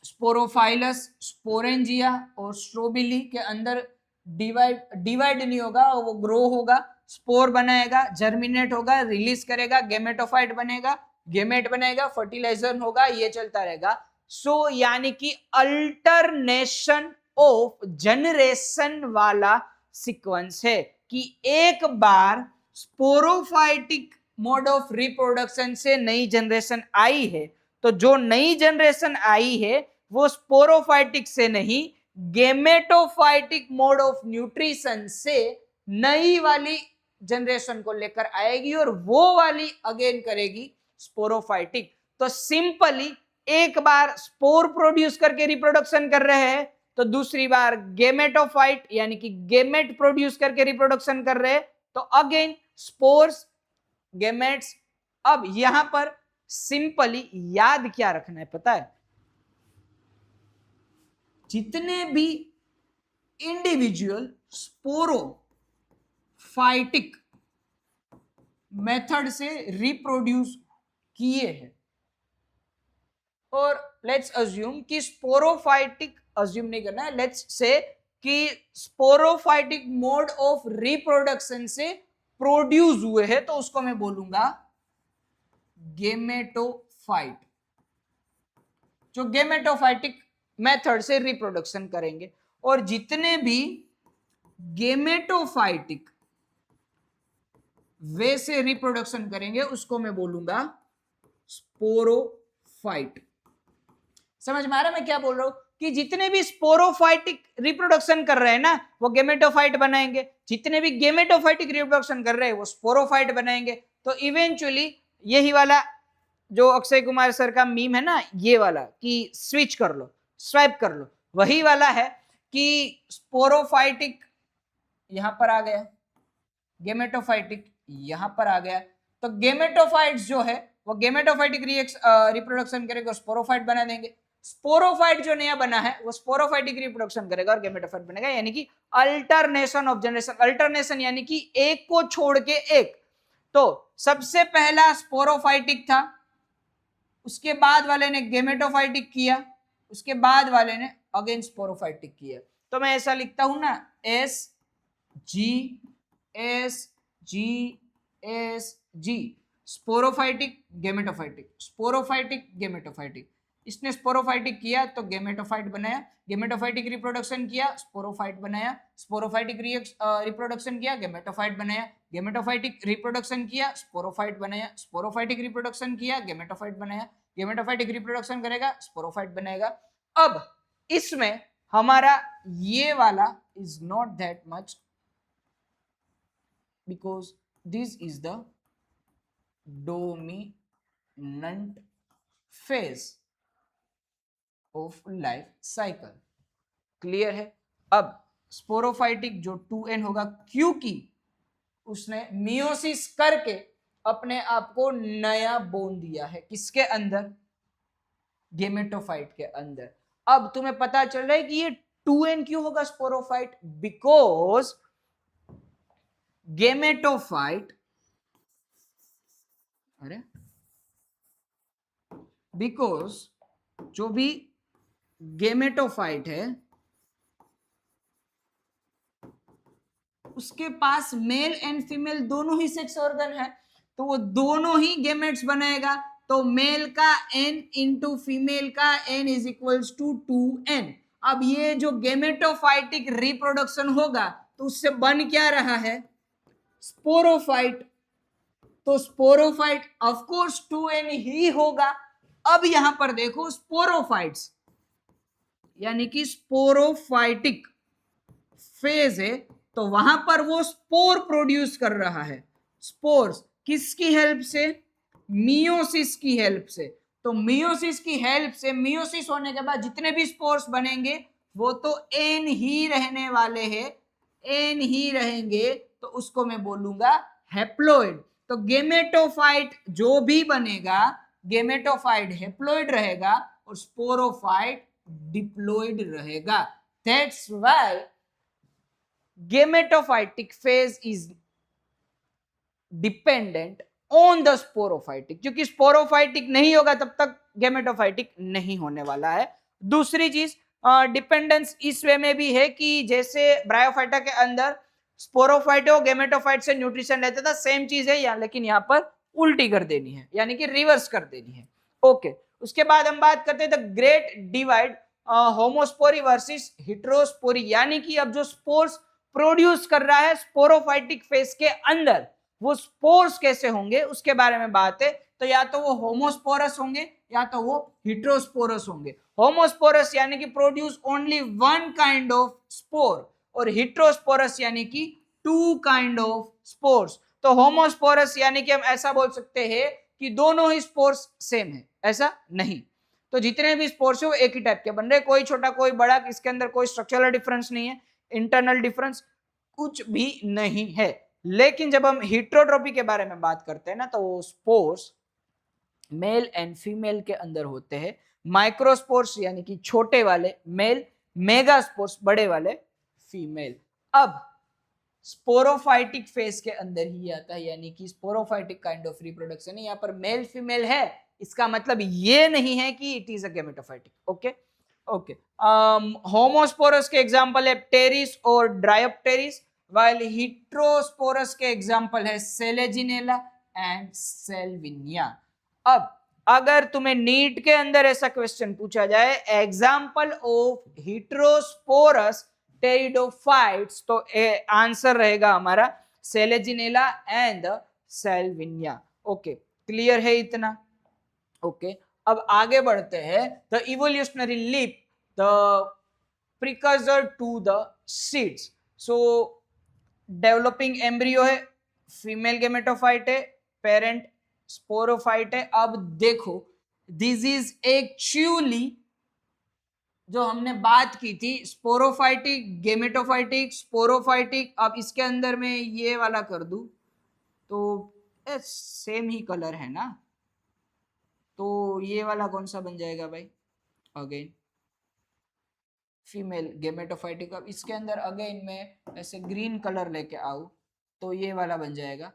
स्पोरोफाइलस, स्पोरेंजिया और स्ट्रोबिली के अंदर डिवाइड नहीं होगा, वो ग्रो होगा, स्पोर बनाएगा, जर्मिनेट होगा, रिलीज करेगा, गेमेटोफाइट बनेगा, गेमेट बनेगा, फर्टिलाइजर होगा, ये चलता रहेगा। सो यानी कि अल्टरनेशन ऑफ जनरेशन वाला सीक्वेंस है कि एक बार स्पोरोफाइटिक मोड ऑफ रिप्रोडक्शन से नई जनरेशन आई है, तो जो नई जनरेशन आई है वो स्पोरोफाइटिक से नहीं, गेमेटोफाइटिक मोड ऑफ न्यूट्रिशन से नई वाली जनरेशन को लेकर आएगी और वो वाली अगेन करेगी स्पोरोफाइटिक। तो सिंपली एक बार स्पोर प्रोड्यूस करके रिप्रोडक्शन कर रहे हैं, तो दूसरी बार गेमेटोफाइट यानी कि गेमेट प्रोड्यूस करके रिप्रोडक्शन कर रहे हैं, तो अगेन स्पोर्स, गेमेट्स। अब यहां पर सिंपली याद क्या रखना है पता है? जितने भी इंडिविजुअल स्पोरोफाइटिक मेथड से रिप्रोड्यूस किए हैं, और लेट्स अज्यूम कि स्पोरोफाइटिक, अज्यूम नहीं करना है, लेट्स से कि स्पोरोफाइटिक मोड ऑफ रिप्रोडक्शन से प्रोड्यूस हुए हैं, तो उसको मैं बोलूंगा गेमेटोफाइट, जो गेमेटोफाइटिक मेथड से रिप्रोडक्शन करेंगे। और जितने भी गेमेटोफाइटिक वे से रिप्रोडक्शन करेंगे उसको मैं बोलूंगा स्पोरोफाइट। समझ में आ रहा है मैं क्या बोल रहा हूं? कि जितने भी स्पोरोफाइटिक रिप्रोडक्शन कर रहे हैं ना वो गेमेटोफाइट बनाएंगे, जितने भी गेमेटोफाइटिक रिप्रोडक्शन कर रहे हैं वो स्पोरोफाइट बनाएंगे। तो इवेंचुअली यही वाला जो अक्षय कुमार सर का मीम है ना, ये वाला कि स्विच कर लो, स्वाइप कर लो, वही वाला है कि स्पोरोफाइटिक यहां पर आ गया, गेमेटोफाइटिक यहां पर आ गया। तो गेमेटोफाइट्स जो है वो गेमेटोफाइटिक रिप्रोडक्शन करेगा, स्पोरोफाइट बना देंगे। स्पोरोफाइट जो नया बना है वो स्पोरोफाइटिक रिप्रोडक्शन करेगा और गेमेटोफाइट बनेगा, यानी कि अल्टरनेशन ऑफ जनरेशन। अल्टरनेशन यानी कि एक को छोड़ के एक। तो सबसे पहला स्पोरोफाइटिक था, उसके बाद वाले ने गेमेटोफाइटिक किया, उसके बाद वाले ने अगेन स्पोरोफाइटिक किया। तो मैं ऐसा लिखता हूं ना, S G S G S G, sporophytic gametophytic, sporophytic gametophytic. इसने स्पोरोफाइटिक किया तो गेमेटोफाइट बनाया, गेमेटोफाइटिक रिप्रोडक्शन किया स्पोरोफाइट बनाया, स्पोरोफाइटिक रिप्रोडक्शन किया गेमेटोफाइट बनाया, गेमेटोफाइटिक रिप्रोडक्शन किया स्पोरोफाइट बनाया, स्पोरोफाइटिक रिप्रोडक्शन किया गेमेटोफाइट बनाया, गेमेटोफाइटिक रिप्रोडक्शन करेगा स्पोरोफाइट बनेगा। अब इसमें हमारा ये वाला is not that much because this is the dominant phase of life cycle। Clear है? अब स्पोरोफाइटिक जो 2n होगा, क्योंकि उसने मियोसिस करके अपने आप को नया बोन दिया है, किसके अंदर? गेमेटोफाइट के अंदर। अब तुम्हें पता चल रहा है कि ये 2n क्यों होगा स्पोरोफाइट? बिकॉज गेमेटोफाइट, अरे बिकॉज जो भी गेमेटोफाइट है उसके पास मेल एंड फीमेल दोनों ही सेक्स ऑर्गन है, तो वो दोनों ही गेमेट्स बनाएगा। तो मेल का n इंटू फीमेल का n is equals to 2n। अब ये जो गेमेटोफाइटिक रिप्रोडक्शन होगा तो उससे बन क्या रहा है? स्पोरोफाइट। तो स्पोरोफाइट ऑफ कोर्स 2n ही होगा। अब यहां पर देखो स्पोरोफाइट्स यानी कि स्पोरोफाइटिक फेज है, तो वहां पर वो स्पोर प्रोड्यूस कर रहा है। स्पोर्स किसकी हेल्प से? मियोसिस की हेल्प से। तो मियोसिस की हेल्प से, मियोसिस होने के बाद जितने भी स्पोर्स बनेंगे वो तो एन ही रहने वाले हैं, एन ही रहेंगे, तो उसको मैं बोलूंगा हैप्लोइड। तो गेमेटोफाइट जो भी बनेगा, गेमेटोफाइट हैप्लोइड रहेगा और स्पोरोफाइट डिप्लोइड रहेगा। That's why gametophytic phase is dependent on the sporophytic, क्योंकि स्पोरोफाइटिक नहीं होगा तब तक गेमेटोफाइटिक नहीं होने वाला है। दूसरी चीज डिपेंडेंस इस वे में भी है कि जैसे ब्रायोफाइटा के अंदर स्पोरोफाइट और गेमेटोफाइट से न्यूट्रिशन लेता था, सेम चीज है यहाँ, लेकिन यहाँ पर उल्टी कर देनी है, यानी कि रिवर्स कर देनी है। ओके, उसके बाद हम बात करते हैं the great divide, homospory versus heterospory, यानी कि अब जो स्पोर्स प्रोड्यूस कर रहा है स्पोरोफाइटिक फेज के अंदर, वो स्पोर्स कैसे होंगे उसके बारे में बात है। तो या तो वो होमोस्पोरस होंगे या तो वो हेटेरोस्पोरस होंगे। होमोस्पोरस यानी कि produce only one kind of spore, और हेटेरोस्पोरस यानी कि टू काइंड ऑफ स्पोर्स। तो होमोस्पोरस यानी कि हम ऐसा बोल सकते हैं कि दोनों ही स्पोर्स सेम है, ऐसा नहीं। तो जितने भी स्पोर्स है वो एक ही टाइप के बन रहे, कोई छोटा कोई बड़ा, इसके अंदर कोई स्ट्रक्चरल डिफरेंस नहीं है, इंटरनल डिफरेंस कुछ भी नहीं है। लेकिन जब हम हेटेरोट्रॉपी के बारे में बात करते हैं ना, तो वो स्पोर्स मेल एंड फीमेल के अंदर होते हैं। माइक्रोस्पोर्स यानी कि छोटे वाले मेल, मेगास्पोर्स बड़े वाले फीमेल। अब स्पोरोफाइटिक फेज के अंदर ही आता है, यानी कि स्पोरोफाइटिक काइंड ऑफ रिप्रोडक्शन है। यहाँ पर मेल फीमेल है, इसका मतलब ये नहीं है कि it is a gametophytic. Okay okay. Homosporous के एग्जांपल है टेरिस और ड्रायोप्टेरिस, वाइल हिट्रोस्पोरस के एग्जांपल है सेलेजिनेला एंड सेल्विनिया। अब अगर तुम्हें नीट के अंदर ऐसा क्वेश्चन पूछा जाए एग्जांपल ऑफ हिट्रोस्पोरस टेरिडोफाइट्स, तो आंसर रहेगा हमारा Selaginella and Salvinia. Okay, clear है इतना? ओके, अब आगे बढ़ते हैं। The evolutionary leap, the precursor to the seeds. So developing embryo है, फीमेल गेमेटोफाइट है, पेरेंट स्पोरोफाइट है। अब देखो, दिस इज एक्चुअली जो हमने बात की थी स्पोरोफाइटिक, गेमेटोफाइटिक, स्पोरोफाइटिक। अब इसके अंदर में ये वाला कर दूं तो सेम ही कलर है ना, तो ये वाला कौन सा बन जाएगा भाई? Again female gametophytic. अब इसके अंदर अगेन में ऐसे ग्रीन कलर लेके आऊं तो ये वाला बन जाएगा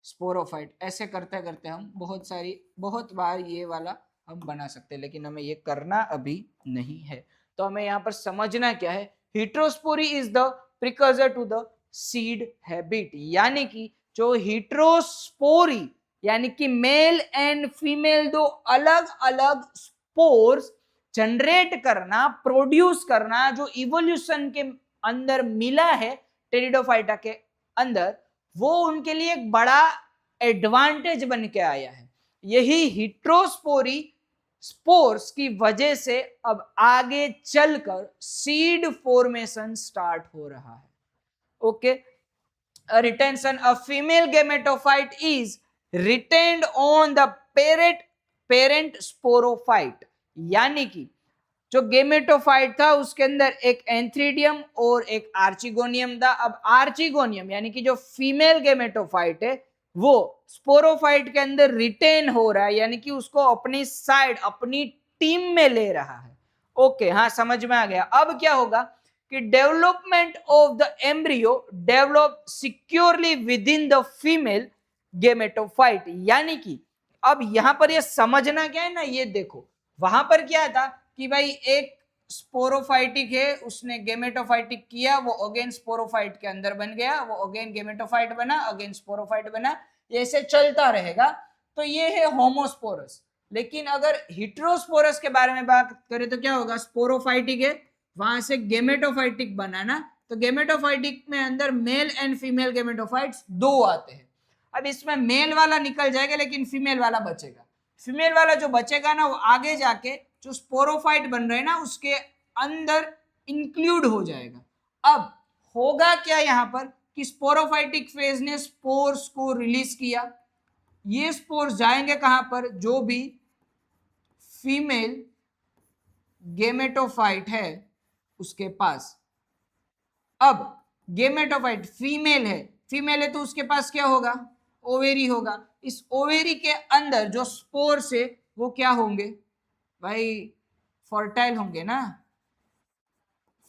स्पोरोफाइट। ऐसे करते करते हम बहुत बार ये वाला हम बना सकते हैं, लेकिन हमें ये करना अभी नहीं है। तो हमें यहाँ पर समझना क्या है, heterospory is the precursor to the seed habit, यानी कि जो हिट्रोस्पोरी यानी कि मेल एंड फीमेल दो अलग अलग स्पोर्स जनरेट करना, प्रोड्यूस करना, जो इवोल्यूशन के अंदर मिला है टेरिडोफाइटा के अंदर, वो उनके लिए एक बड़ा एडवांटेज बन के आया है। यही हिट्रोस्पोरी स्पोर्स की वजह से अब आगे चलकर सीड फॉर्मेशन स्टार्ट हो रहा है। Okay, retention of female gametophyte is retained on the parent sporophyte, यानी कि जो गेमेटोफाइट था उसके अंदर एक एंथ्रीडियम और एक आर्चिगोनियम था। अब आर्चिगोनियम यानी कि जो फीमेल गेमेटोफाइट है वो स्पोरोफाइट के अंदर रिटेन हो रहा है, यानी कि उसको अपनी साइड, अपनी टीम में ले रहा है। ओके, हाँ समझ में आ गया। अब क्या होगा कि development of the embryo develop securely with in the female gametophyte, यानी कि अब यहां पर ये समझना क्या है ना, ये देखो वहां पर क्या था कि भाई एक स्पोरोफाइटिक है, उसने गेमेटोफाइटिक किया, वो अगेन स्पोरोफाइट के अंदर बन गया, वो अगेन गेमेटोफाइट बना, अगेन स्पोरोफाइट बना, ऐसे चलता रहेगा। तो ये है होमोस्पोरस। लेकिन अगर हिट्रोस्पोरस के बारे में बात करें तो क्या होगा, स्पोरोफाइटिक है, वहां से गेमेटोफाइटिक बना ना, तो गेमेटोफाइटिक में अंदर मेल एंड फीमेल गेमेटोफाइट्स दो आते हैं। अब इसमें मेल वाला निकल जाएगा लेकिन फीमेल वाला बचेगा। फीमेल वाला जो बचेगा ना वो आगे जाके जो स्पोरोफाइट बन रहे हैं ना उसके अंदर इंक्लूड हो जाएगा। अब होगा क्या यहाँ पर कि स्पोरोफाइटिक फेज ने स्पोर्स को रिलीज किया, ये स्पोर्स जाएंगे कहां पर, जो भी फीमेल गेमेटोफाइट है उसके पास। अब गेमेटोफाइट फीमेल है तो उसके पास क्या होगा, ओवेरी होगा। इस ओवेरी के अंदर जो स्पोर्स है वो क्या होंगे भाई, फर्टाइल होंगे ना,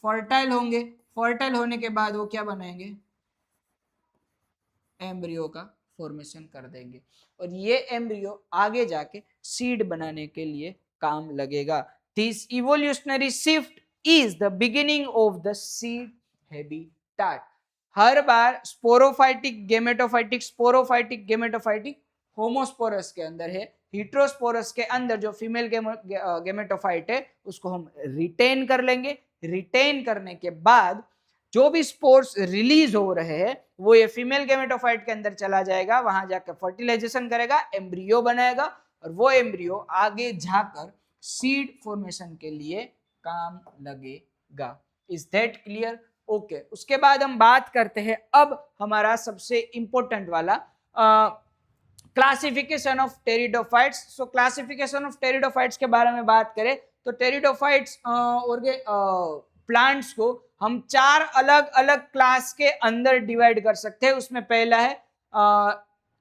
फर्टाइल होंगे। फर्टाइल होने के बाद वो क्या बनाएंगे, एम्ब्रियो का फॉर्मेशन कर देंगे, और ये एम्ब्रियो आगे जाके सीड बनाने के लिए काम लगेगा। This evolutionary shift is the beginning of the seed habitat. Her bar sporophytic gametophytic homosporous के अंदर है, हिट्रोस्पोरस के अंदर जो फीमेल गेमेटोफाइट है उसको हम रिटेन कर लेंगे। रिटेन करने के बाद जो भी स्पोर्स रिलीज हो रहे हैं वो ये फीमेल गेमेटोफाइट के अंदर चला जाएगा, वहां जाकर फर्टिलाइजेशन करेगा, एम्ब्रियो बनाएगा, और वो एम्ब्रियो आगे जाकर सीड फॉर्मेशन के लिए काम लगेगा। Is that clear? ओके, उसके बाद हम बात करते हैं अब हमारा सबसे इंपॉर्टेंट वाला classification of pteridophytes. So classification of pteridophytes के बारे में बात करें तो टेरिडोफाइट्स प्लांट्स को हम चार अलग अलग क्लास के अंदर डिवाइड कर सकते हैं। उसमें पहला है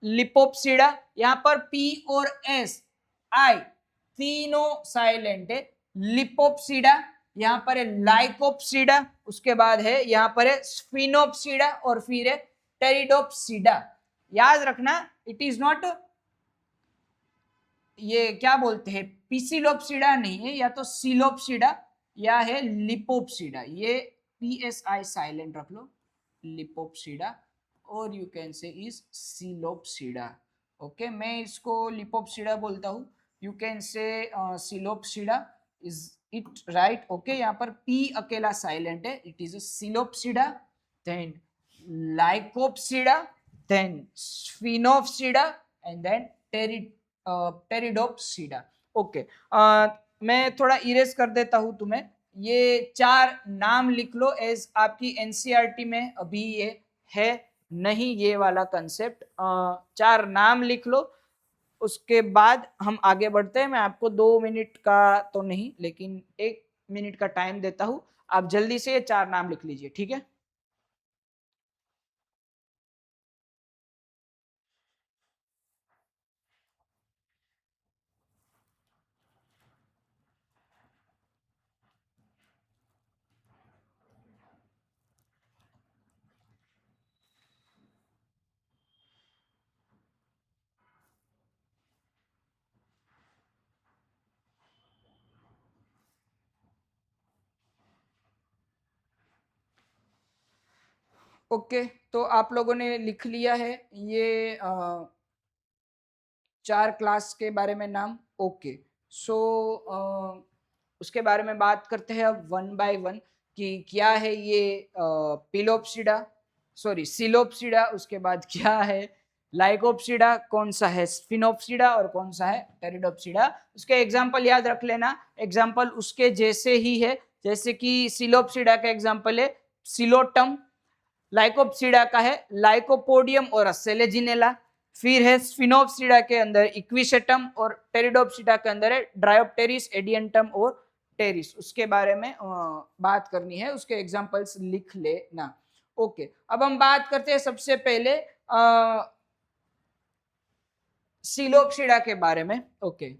लिपोप्सिडा, यहाँ पर पी और एस आई तीनों साइलेंट है। लिपोप्सिडा, यहाँ पर है लाइकोप्सीडा, उसके बाद है यहाँ पर है स्फिनोप्सीडा और फिर है टेरिडोप्सीडा। याद रखना इट इज नॉट, ये क्या बोलते हैं, पिसिलोप्सीडा नहीं है, या तो सिलोप्सीडा या है लिपोप्सीडा। ये PSI साइलेंट रख लो, लिपोप्सीडा, और you can say is psilopsida. Okay, मैं इसको लिपोप्सीडा बोलता हूँ, you can say psilopsida, is it right? Okay, यहाँ पर P अकेला साइलेंट है, it is psilopsida, then lycopsida, then sphenopsida and then pteropsida. Okay, मैं थोड़ा इरेज कर देता हूं तुम्हें, ये 4 नाम लिख लो एज आपकी NCERT में अभी ये है नहीं, ये वाला कंसेप्ट। 4 नाम लिख लो, उसके बाद हम आगे बढ़ते हैं। मैं आपको 2 मिनट का तो नहीं लेकिन 1 मिनट का टाइम देता हूं, आप जल्दी से ये 4 नाम लिख लीजिए, ठीक है? ओके, तो आप लोगों ने लिख लिया है ये 4 क्लास के बारे में नाम। ओके, सो उसके बारे में बात करते हैं अब 1 बाय 1 कि क्या है ये पिलोप्सिडा, सॉरी सिलोप्सिडा, उसके बाद क्या है लाइकोप्सिडा, कौन सा है स्फिनोप्सिडा और कौन सा है टेरिडोप्सिडा। उसके एग्जांपल याद रख लेना, एग्जांपल उसके जैसे ही है, जैसे कि सिलोप्सिडा का एग्जांपल है सिलोटम, लाइकोप्सिडा का है लाइकोपोडियम और सेलेजिनेला, फिर है स्फिनोप्सिडा के अंदर इक्विसेटम और टेरिडोप्सिडा के अंदर है ड्रायोप्टेरिस, एडियंटम और टेरिस। उसके बारे में बात करनी है, उसके एग्जांपल्स लिख लेना। ओके, अब हम बात करते हैं सबसे पहले सिलोप्सिडा के बारे में। ओके,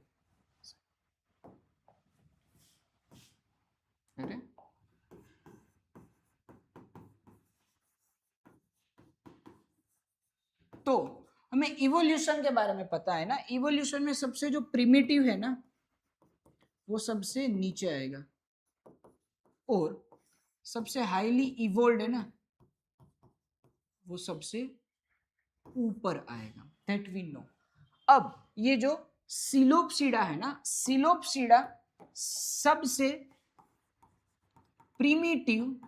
तो हमें इवोल्यूशन के बारे में पता है ना, इवोल्यूशन में सबसे जो प्रिमिटिव है ना वो सबसे नीचे आएगा, और सबसे हाईली इवोल्व है ना वो सबसे ऊपर आएगा, दैट वी नो। अब ये जो सिलोप्सिडा है ना, सिलोप्सिडा सबसे प्रिमिटिव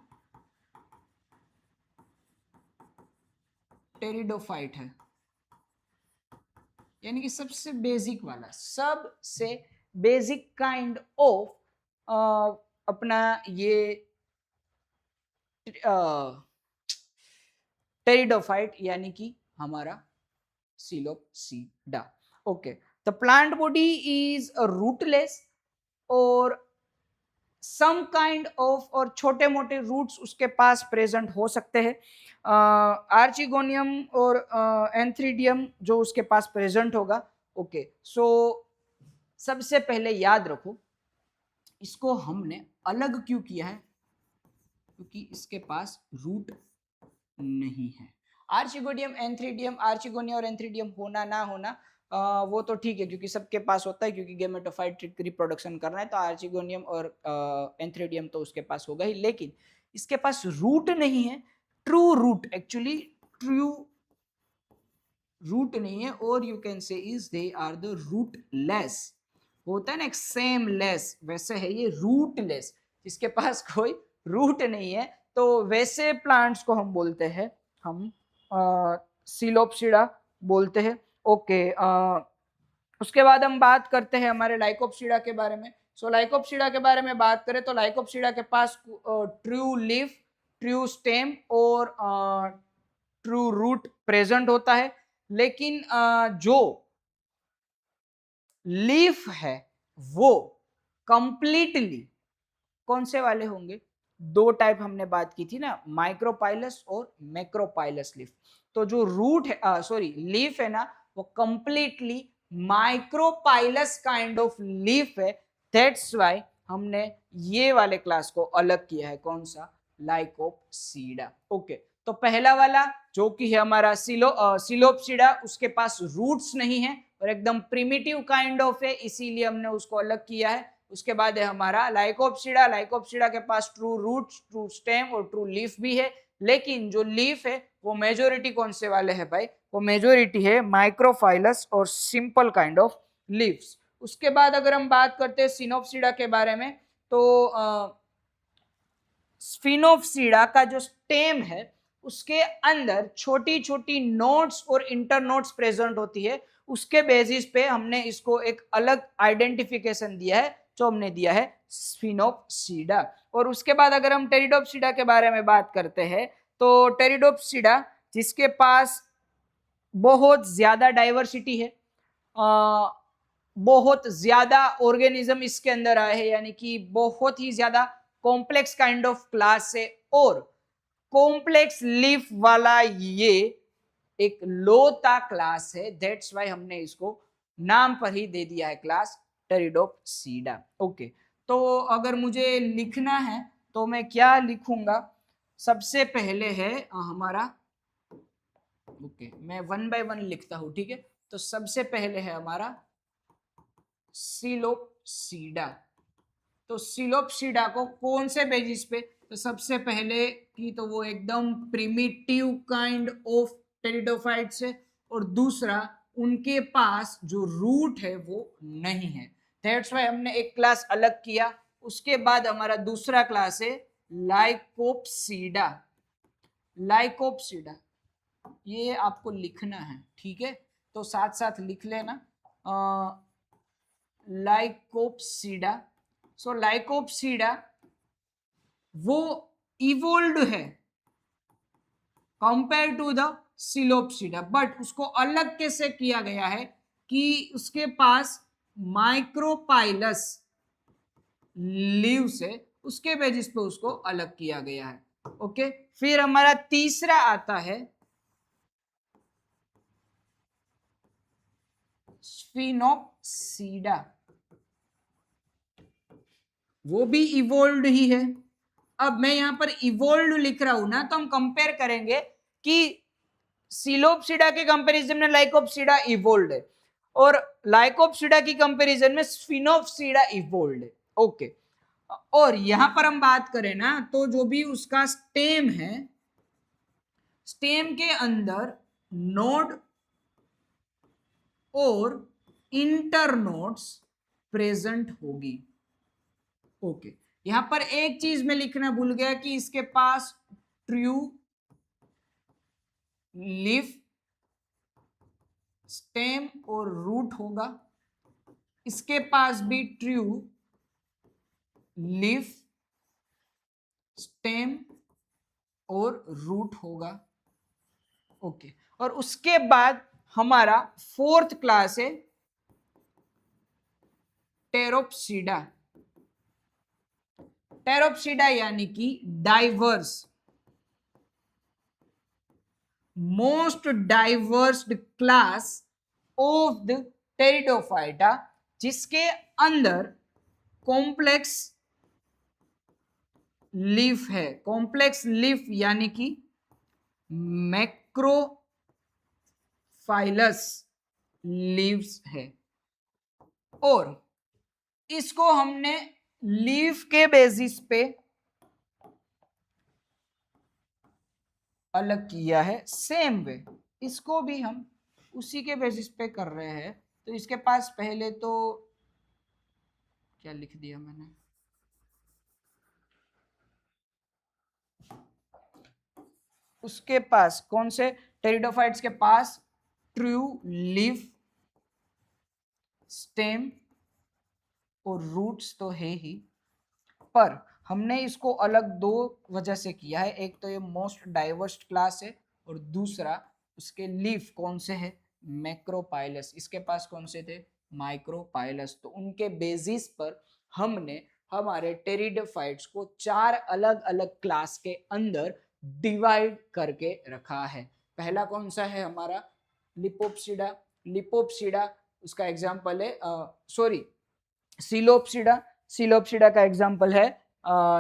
टेरिडोफाइट है, यानी कि सबसे बेसिक वाला, सबसे बेसिक काइंड ऑफ अपना ये टेरिडोफाइट, यानी कि हमारा psilopsida. Okay, the plant body is rootless और सम काइंड ऑफ, और छोटे मोटे रूट्स उसके पास प्रेजेंट हो सकते हैं। आर्चिगोनियम और एंथ्रीडियम जो उसके पास प्रेजेंट होगा। ओके, सो सबसे पहले याद रखो इसको हमने अलग क्यों किया है, क्योंकि इसके पास रूट नहीं है। आर्चिगोनियम एंथ्रीडियम, आर्चिगोनिया और एंथ्रीडियम होना ना होना वो तो ठीक है, क्योंकि सबके पास होता है, क्योंकि गेमेटोफाइट रिप्रोडक्शन करना है तो आर्चिगोनियम और एंथ्रीडियम तो उसके पास होगा ही, लेकिन इसके पास रूट नहीं है, true root, actually true root नहीं है, और you can say is they are the rootless. होता है ना एक सेम लेस, वैसे है ये रूटलेस, जिसके पास कोई रूट नहीं है, तो वैसे प्लांट्स को हम बोलते हैं, हम सिलोप्सिडा बोलते हैं। ओके, उसके बाद हम बात करते हैं हमारे लाइकोप्सिडा के बारे में। सो लाइकोप्सिडा के बारे में बात करें तो लाइकोप्सिडा के पास ट्रू लीफ, ट्रू स्टेम और ट्रू रूट प्रेजेंट होता है, लेकिन जो लीफ है वो कंप्लीटली कौन से वाले होंगे, 2 टाइप हमने बात की थी ना, माइक्रोपाइलस और मैक्रोपाइलस लीफ। तो जो रूट है, सॉरी लीफ है ना, वो कंप्लीटली माइक्रोपाइलस काइंड ऑफ लीफ है, दैट्स व्हाई हमने ये वाले क्लास को अलग किया है। कौन सा? लाइकोप्सीडा। ओके, तो पहला वाला जो कि है हमारा सिलोप्सीडा, उसके पास रूट्स नहीं है और एकदम प्रिमिटिव काइंड ऑफ है, इसीलिए हमने उसको अलग किया है। उसके बाद है हमारा लाइकोप्सीडा। लाइकोप्सीडा के पास ट्रू रूट्स, ट्रू स्टेम और ट्रू लीफ भी है, लेकिन जो लीफ है वो मेजोरिटी कौन से वाले है भाई? वो मेजोरिटी है माइक्रोफाइलस और सिंपल काइंड ऑफ लीव्स। उसके बाद अगर हम बात करते हैं सिनोप्सीडा के बारे में, तो स्फिनोप्सीडा का जो स्टेम है उसके अंदर छोटी छोटी नोड्स और इंटरनोड्स प्रेजेंट होती है। उसके बेसिस पे हमने इसको एक अलग आइडेंटिफिकेशन दिया है, जो हमने दिया है स्फिनोप्सीडा। और उसके बाद अगर हम टेरिडोप्सीडा के बारे में बात करते हैं, तो टेरिडोप्सीडा जिसके पास बहुत ज्यादा डाइवर्सिटी है, बहुत ज्यादा ऑर्गेनिज्म इसके अंदर आए हैं, यानी कि बहुत ही ज्यादा कॉम्प्लेक्स काइंड ऑफ क्लास है, और कॉम्प्लेक्स लीफ वाला ये एक लोता क्लास है। दैट्स वाई हमने इसको नाम पर ही दे दिया है क्लास टेरिडोप्सीडा। ओके, तो अगर मुझे लिखना है तो मैं क्या लिखूंगा? सबसे पहले है हमारा, ओके मैं 1 बाय 1 लिखता हूं, ठीक है। तो सबसे पहले है हमारा सिलोप्सीडा। तो सिलोप्सीडा को कौन से बेसिस पे? तो सबसे पहले की तो वो एकदम प्रिमिटिव काइंड ऑफ टेरिडोफाइट्स है, और दूसरा उनके पास जो रूट है वो नहीं है। दैट्स वाई हमने एक क्लास अलग किया। उसके बाद हमारा दूसरा क्लास है लाइकोप्सीडा। लाइकोप्सीडा ये आपको लिखना है, ठीक है, तो साथ साथ लिख लेना लाइकोप्सीडा। सो लाइकोप्सीडा वो इवोल्व है कंपेयर टू द सिलोप्सीडा, बट उसको अलग कैसे किया गया है कि उसके पास माइक्रोपाइलस लीव्स है, उसके बेसिस पे उसको अलग किया गया है। ओके, फिर हमारा तीसरा आता है स्फिनोप्सीडा। वो भी इवोल्व ही है। अब मैं यहां पर इवोल्व लिख रहा हूं ना, तो हम कंपेयर करेंगे कि सिलोप्सीडा के कंपैरिजन में लाइकोप्सीडा इवोल्व है, और लाइकोप्सीडा की कंपैरिजन में स्फिनोप्सीडा इवोल्व है। ओके, और यहां पर हम बात करें ना, तो जो भी उसका स्टेम है, स्टेम के अंदर नोड और इंटरनोड्स प्रेजेंट होगी। ओके, यहां पर एक चीज मैं लिखना भूल गया कि इसके पास ट्रू लीफ, स्टेम और रूट होगा। इसके पास भी ट्रू लीफ, स्टेम और रूट होगा। ओके, और उसके बाद हमारा फोर्थ क्लास है टेरोप्सीडा। टेरोप्सीडा यानी कि diverse, most diverse class of the pteridophyta, जिसके अंदर कॉम्प्लेक्स लीफ है। कॉम्प्लेक्स लीफ यानी कि मैक्रोफाइलस लीव्स है, और इसको हमने लीफ के बेसिस पे अलग किया है। सेम वे इसको भी हम उसी के बेसिस पे कर रहे हैं। तो इसके पास पहले तो क्या लिख दिया मैंने, उसके पास कौन से टेरिडोफाइट्स के पास ट्रू लीफ, स्टेम और रूट्स तो है ही, पर हमने इसको अलग दो वजह से किया है। एक तो ये मोस्ट डाइवर्स क्लास है, और दूसरा उसके लीफ कौन से है? मैक्रोपाइलस। इसके पास कौन से थे? माइक्रोपाइलस। तो उनके बेसिस पर हमने हमारे टेरिडोफाइट्स को 4 अलग अलग क्लास के अंदर डिवाइड करके रखा है। पहला कौन सा है हमारा? लिपोप्सीडा। लिपोप्सीडा उसका एग्जाम्पल है, सॉरी सिलोप्सीडा। सिलोप्सिडा का एग्जाम्पल है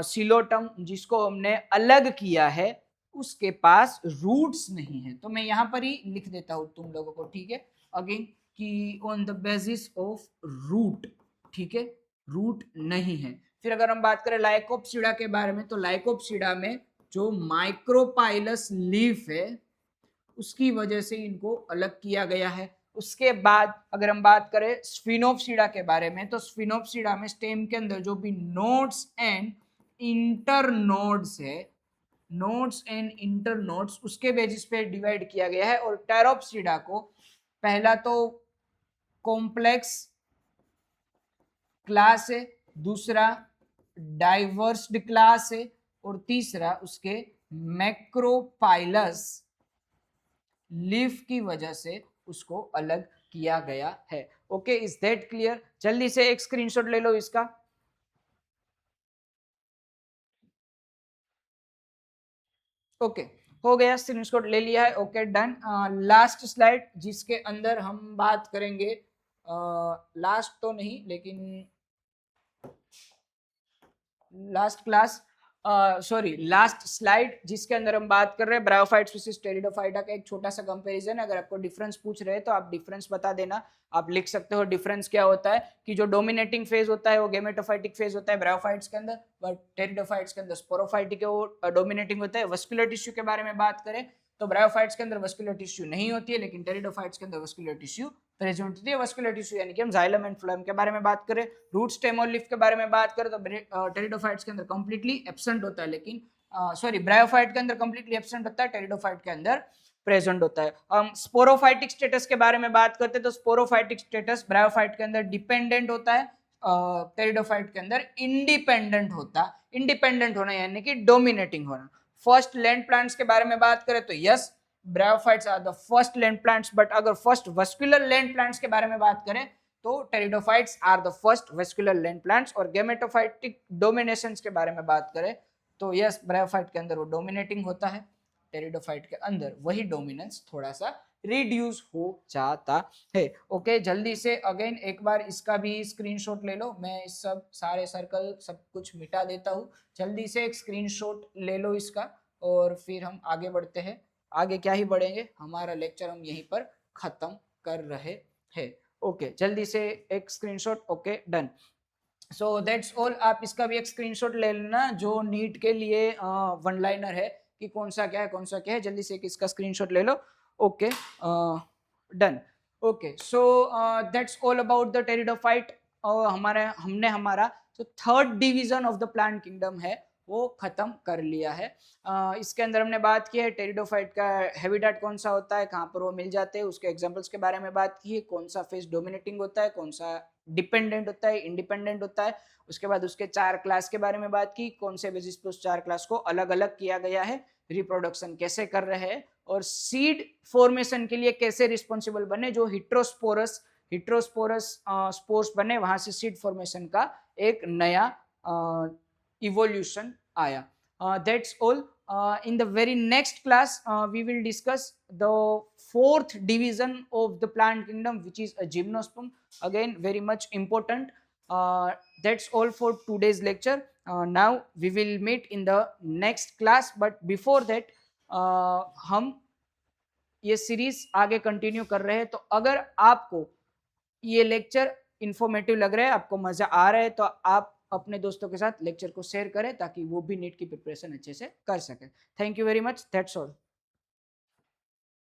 सिलोटम, जिसको हमने अलग किया है, उसके पास रूट्स नहीं है। तो मैं यहाँ पर ही लिख देता हूँ तुम लोगों को, ठीक है, अगेन कि on the basis of root, ठीक है, रूट नहीं है। फिर अगर हम बात करें लाइकोप्सिडा के बारे में, तो लाइकोप्सिडा में जो माइक्रोपाइलस लीफ है उसकी वजह से इनको अलग किया गया है। उसके बाद अगर हम बात करें स्फिनोप्सिडा के बारे में, तो स्फिनोप्सिडा में स्टेम के अंदर जो भी नोड्स एंड इंटरनोड्स है, नोड्स एंड इंटरनोड्स, उसके बेसिस पे डिवाइड किया गया है। और टेरोप्सिडा को पहला तो कॉम्प्लेक्स क्लास है, दूसरा डाइवर्स्ड क्लास है, और तीसरा उसके मैक्रोपाइलस लीफ की वजह से उसको अलग किया गया है। Okay, is that clear? जल्दी से एक स्क्रीनशॉट ले लो इसका। ओके, हो गया, स्क्रीनशॉट ले लिया है। Okay, done. लास्ट स्लाइड जिसके अंदर हम बात करेंगे, लास्ट तो नहीं लेकिन last class, sorry last slide जिसके अंदर हम बात कर रहे हैं ब्रायोफाइट्स वर्सेस टेरिडोफाइटा का एक छोटा सा कंपैरिजन। अगर आपको डिफरेंस पूछ रहे हैं तो आप डिफरेंस बता देना। आप लिख सकते हो डिफरेंस क्या होता है, कि जो डोमिनेटिंग फेज होता है वो गेमेटोफाइटिक फेज होता है ब्रायोफाइट्स के अंदर, बट टेरिडोफाइट्स के अंदर स्पोरोफाइटिक वो डोमिनेटिंग होता है। वस्कुलर टिश्यू के बारे में बात करें तो ब्रायोफाइट्स के अंदर वस्कुलर टिश्यू नहीं होती है, लेकिन टेरिडोफाइट्स के अंदर वस्कुलर टिश्यू प्रेजेंट होती है। वस्कुलर टिश्यू यानी कि हम जाइलम एंड फ्लोएम के बारे में बात करें, रूट स्टेम और लीफ के बारे में बात करें तो टेरिडोफाइट्स के अंदर कंप्लीटली एब्सेंट होता है, लेकिन सॉरी ब्रायोफाइट के अंदर कंप्लीटली एब्सेंट होता है, टेरिडोफाइट के अंदर प्रेजेंट होता है। हम स्पोरोफाइटिक स्टेटस के बारे में बात करते हैं तो स्पोरोफाइटिक स्टेटस ब्रायोफाइट के अंदर डिपेंडेंट होता है, टेरिडोफाइट के अंदर इंडिपेंडेंट होता। इंडिपेंडेंट होना यानी कि डोमिनेटिंग होना। फर्स्ट लैंड प्लांट्स के बारे में बात करें तो yes, bryophytes are the first land plants, but अगर फर्स्ट वस्कुलर लैंड प्लांट्स के बारे में बात करें तो pteridophytes are the first vascular land plants. और गेमेटोफाइटिक डोमिनेशंस के बारे में बात करें तो यस, ब्रायोफाइट के अंदर वो डोमिनेटिंग होता है, टेरिडोफाइट के अंदर वही डोमिनेंस थोड़ा सा रिड्यूस हो जाता है। ओके, जल्दी से अगेन एक बार इसका भी स्क्रीनशॉट ले लो। मैं इस सब सारे सर्कल सब कुछ मिटा देता हूँ। जल्दी से एक स्क्रीनशॉट ले लो इसका, और फिर हम आगे बढ़ते हैं। आगे क्या ही बढ़ेंगे, हमारा लेक्चर हम यहीं पर खत्म कर रहे हैं। ओके, जल्दी से एक screenshot. Okay, done. So that's all. आप इसका भी एक स्क्रीनशॉट ले लेना जो नीट के लिए वन लाइनर है, कि कौन सा क्या है कौन सा क्या है। जल्दी से एक इसका स्क्रीनशॉट ले लो। Okay, done. Okay, so that's all about the pteridophyte. हमने हमारा जो third division of the plant kingdom है वो खत्म कर लिया है। इसके अंदर हमने बात की है टेरिडोफाइट का हैबिटेट कौन सा होता है, कहाँ पर वो मिल जाते हैं, उसके एग्जांपल्स के बारे में बात की है, कौन सा फेज डोमिनेटिंग होता है, कौन सा डिपेंडेंट होता है, इंडिपेंडेंट होता है। उसके बाद उसके 4 क्लास के बारे में बात की, कौन से बेसिस पे उस 4 क्लास को अलग अलग किया गया है, रिप्रोडक्शन कैसे कर रहे हैं, और सीड फॉर्मेशन के लिए कैसे रिस्पॉन्सिबल बने, जो हिट्रोस्पोरस स्पोर्स बने, वहां से सीड फॉर्मेशन का एक नया इवोल्यूशन आया। That's all. In the very next class, we will discuss the fourth division of the plant kingdom, which is a gymnosperm. Again, very much important. That's all for today's lecture. Now we will meet in the next class. But before that, हम ये सीरीज आगे कंटिन्यू कर रहे हैं। तो अगर आपको ये लेक्चर इंफॉर्मेटिव लग रहा है, आपको मजा आ रहा है, तो आप अपने दोस्तों के साथ लेक्चर को शेयर करें ताकि वो भी नीट की प्रिपरेशन अच्छे से कर सके। Thank you very much, that's all.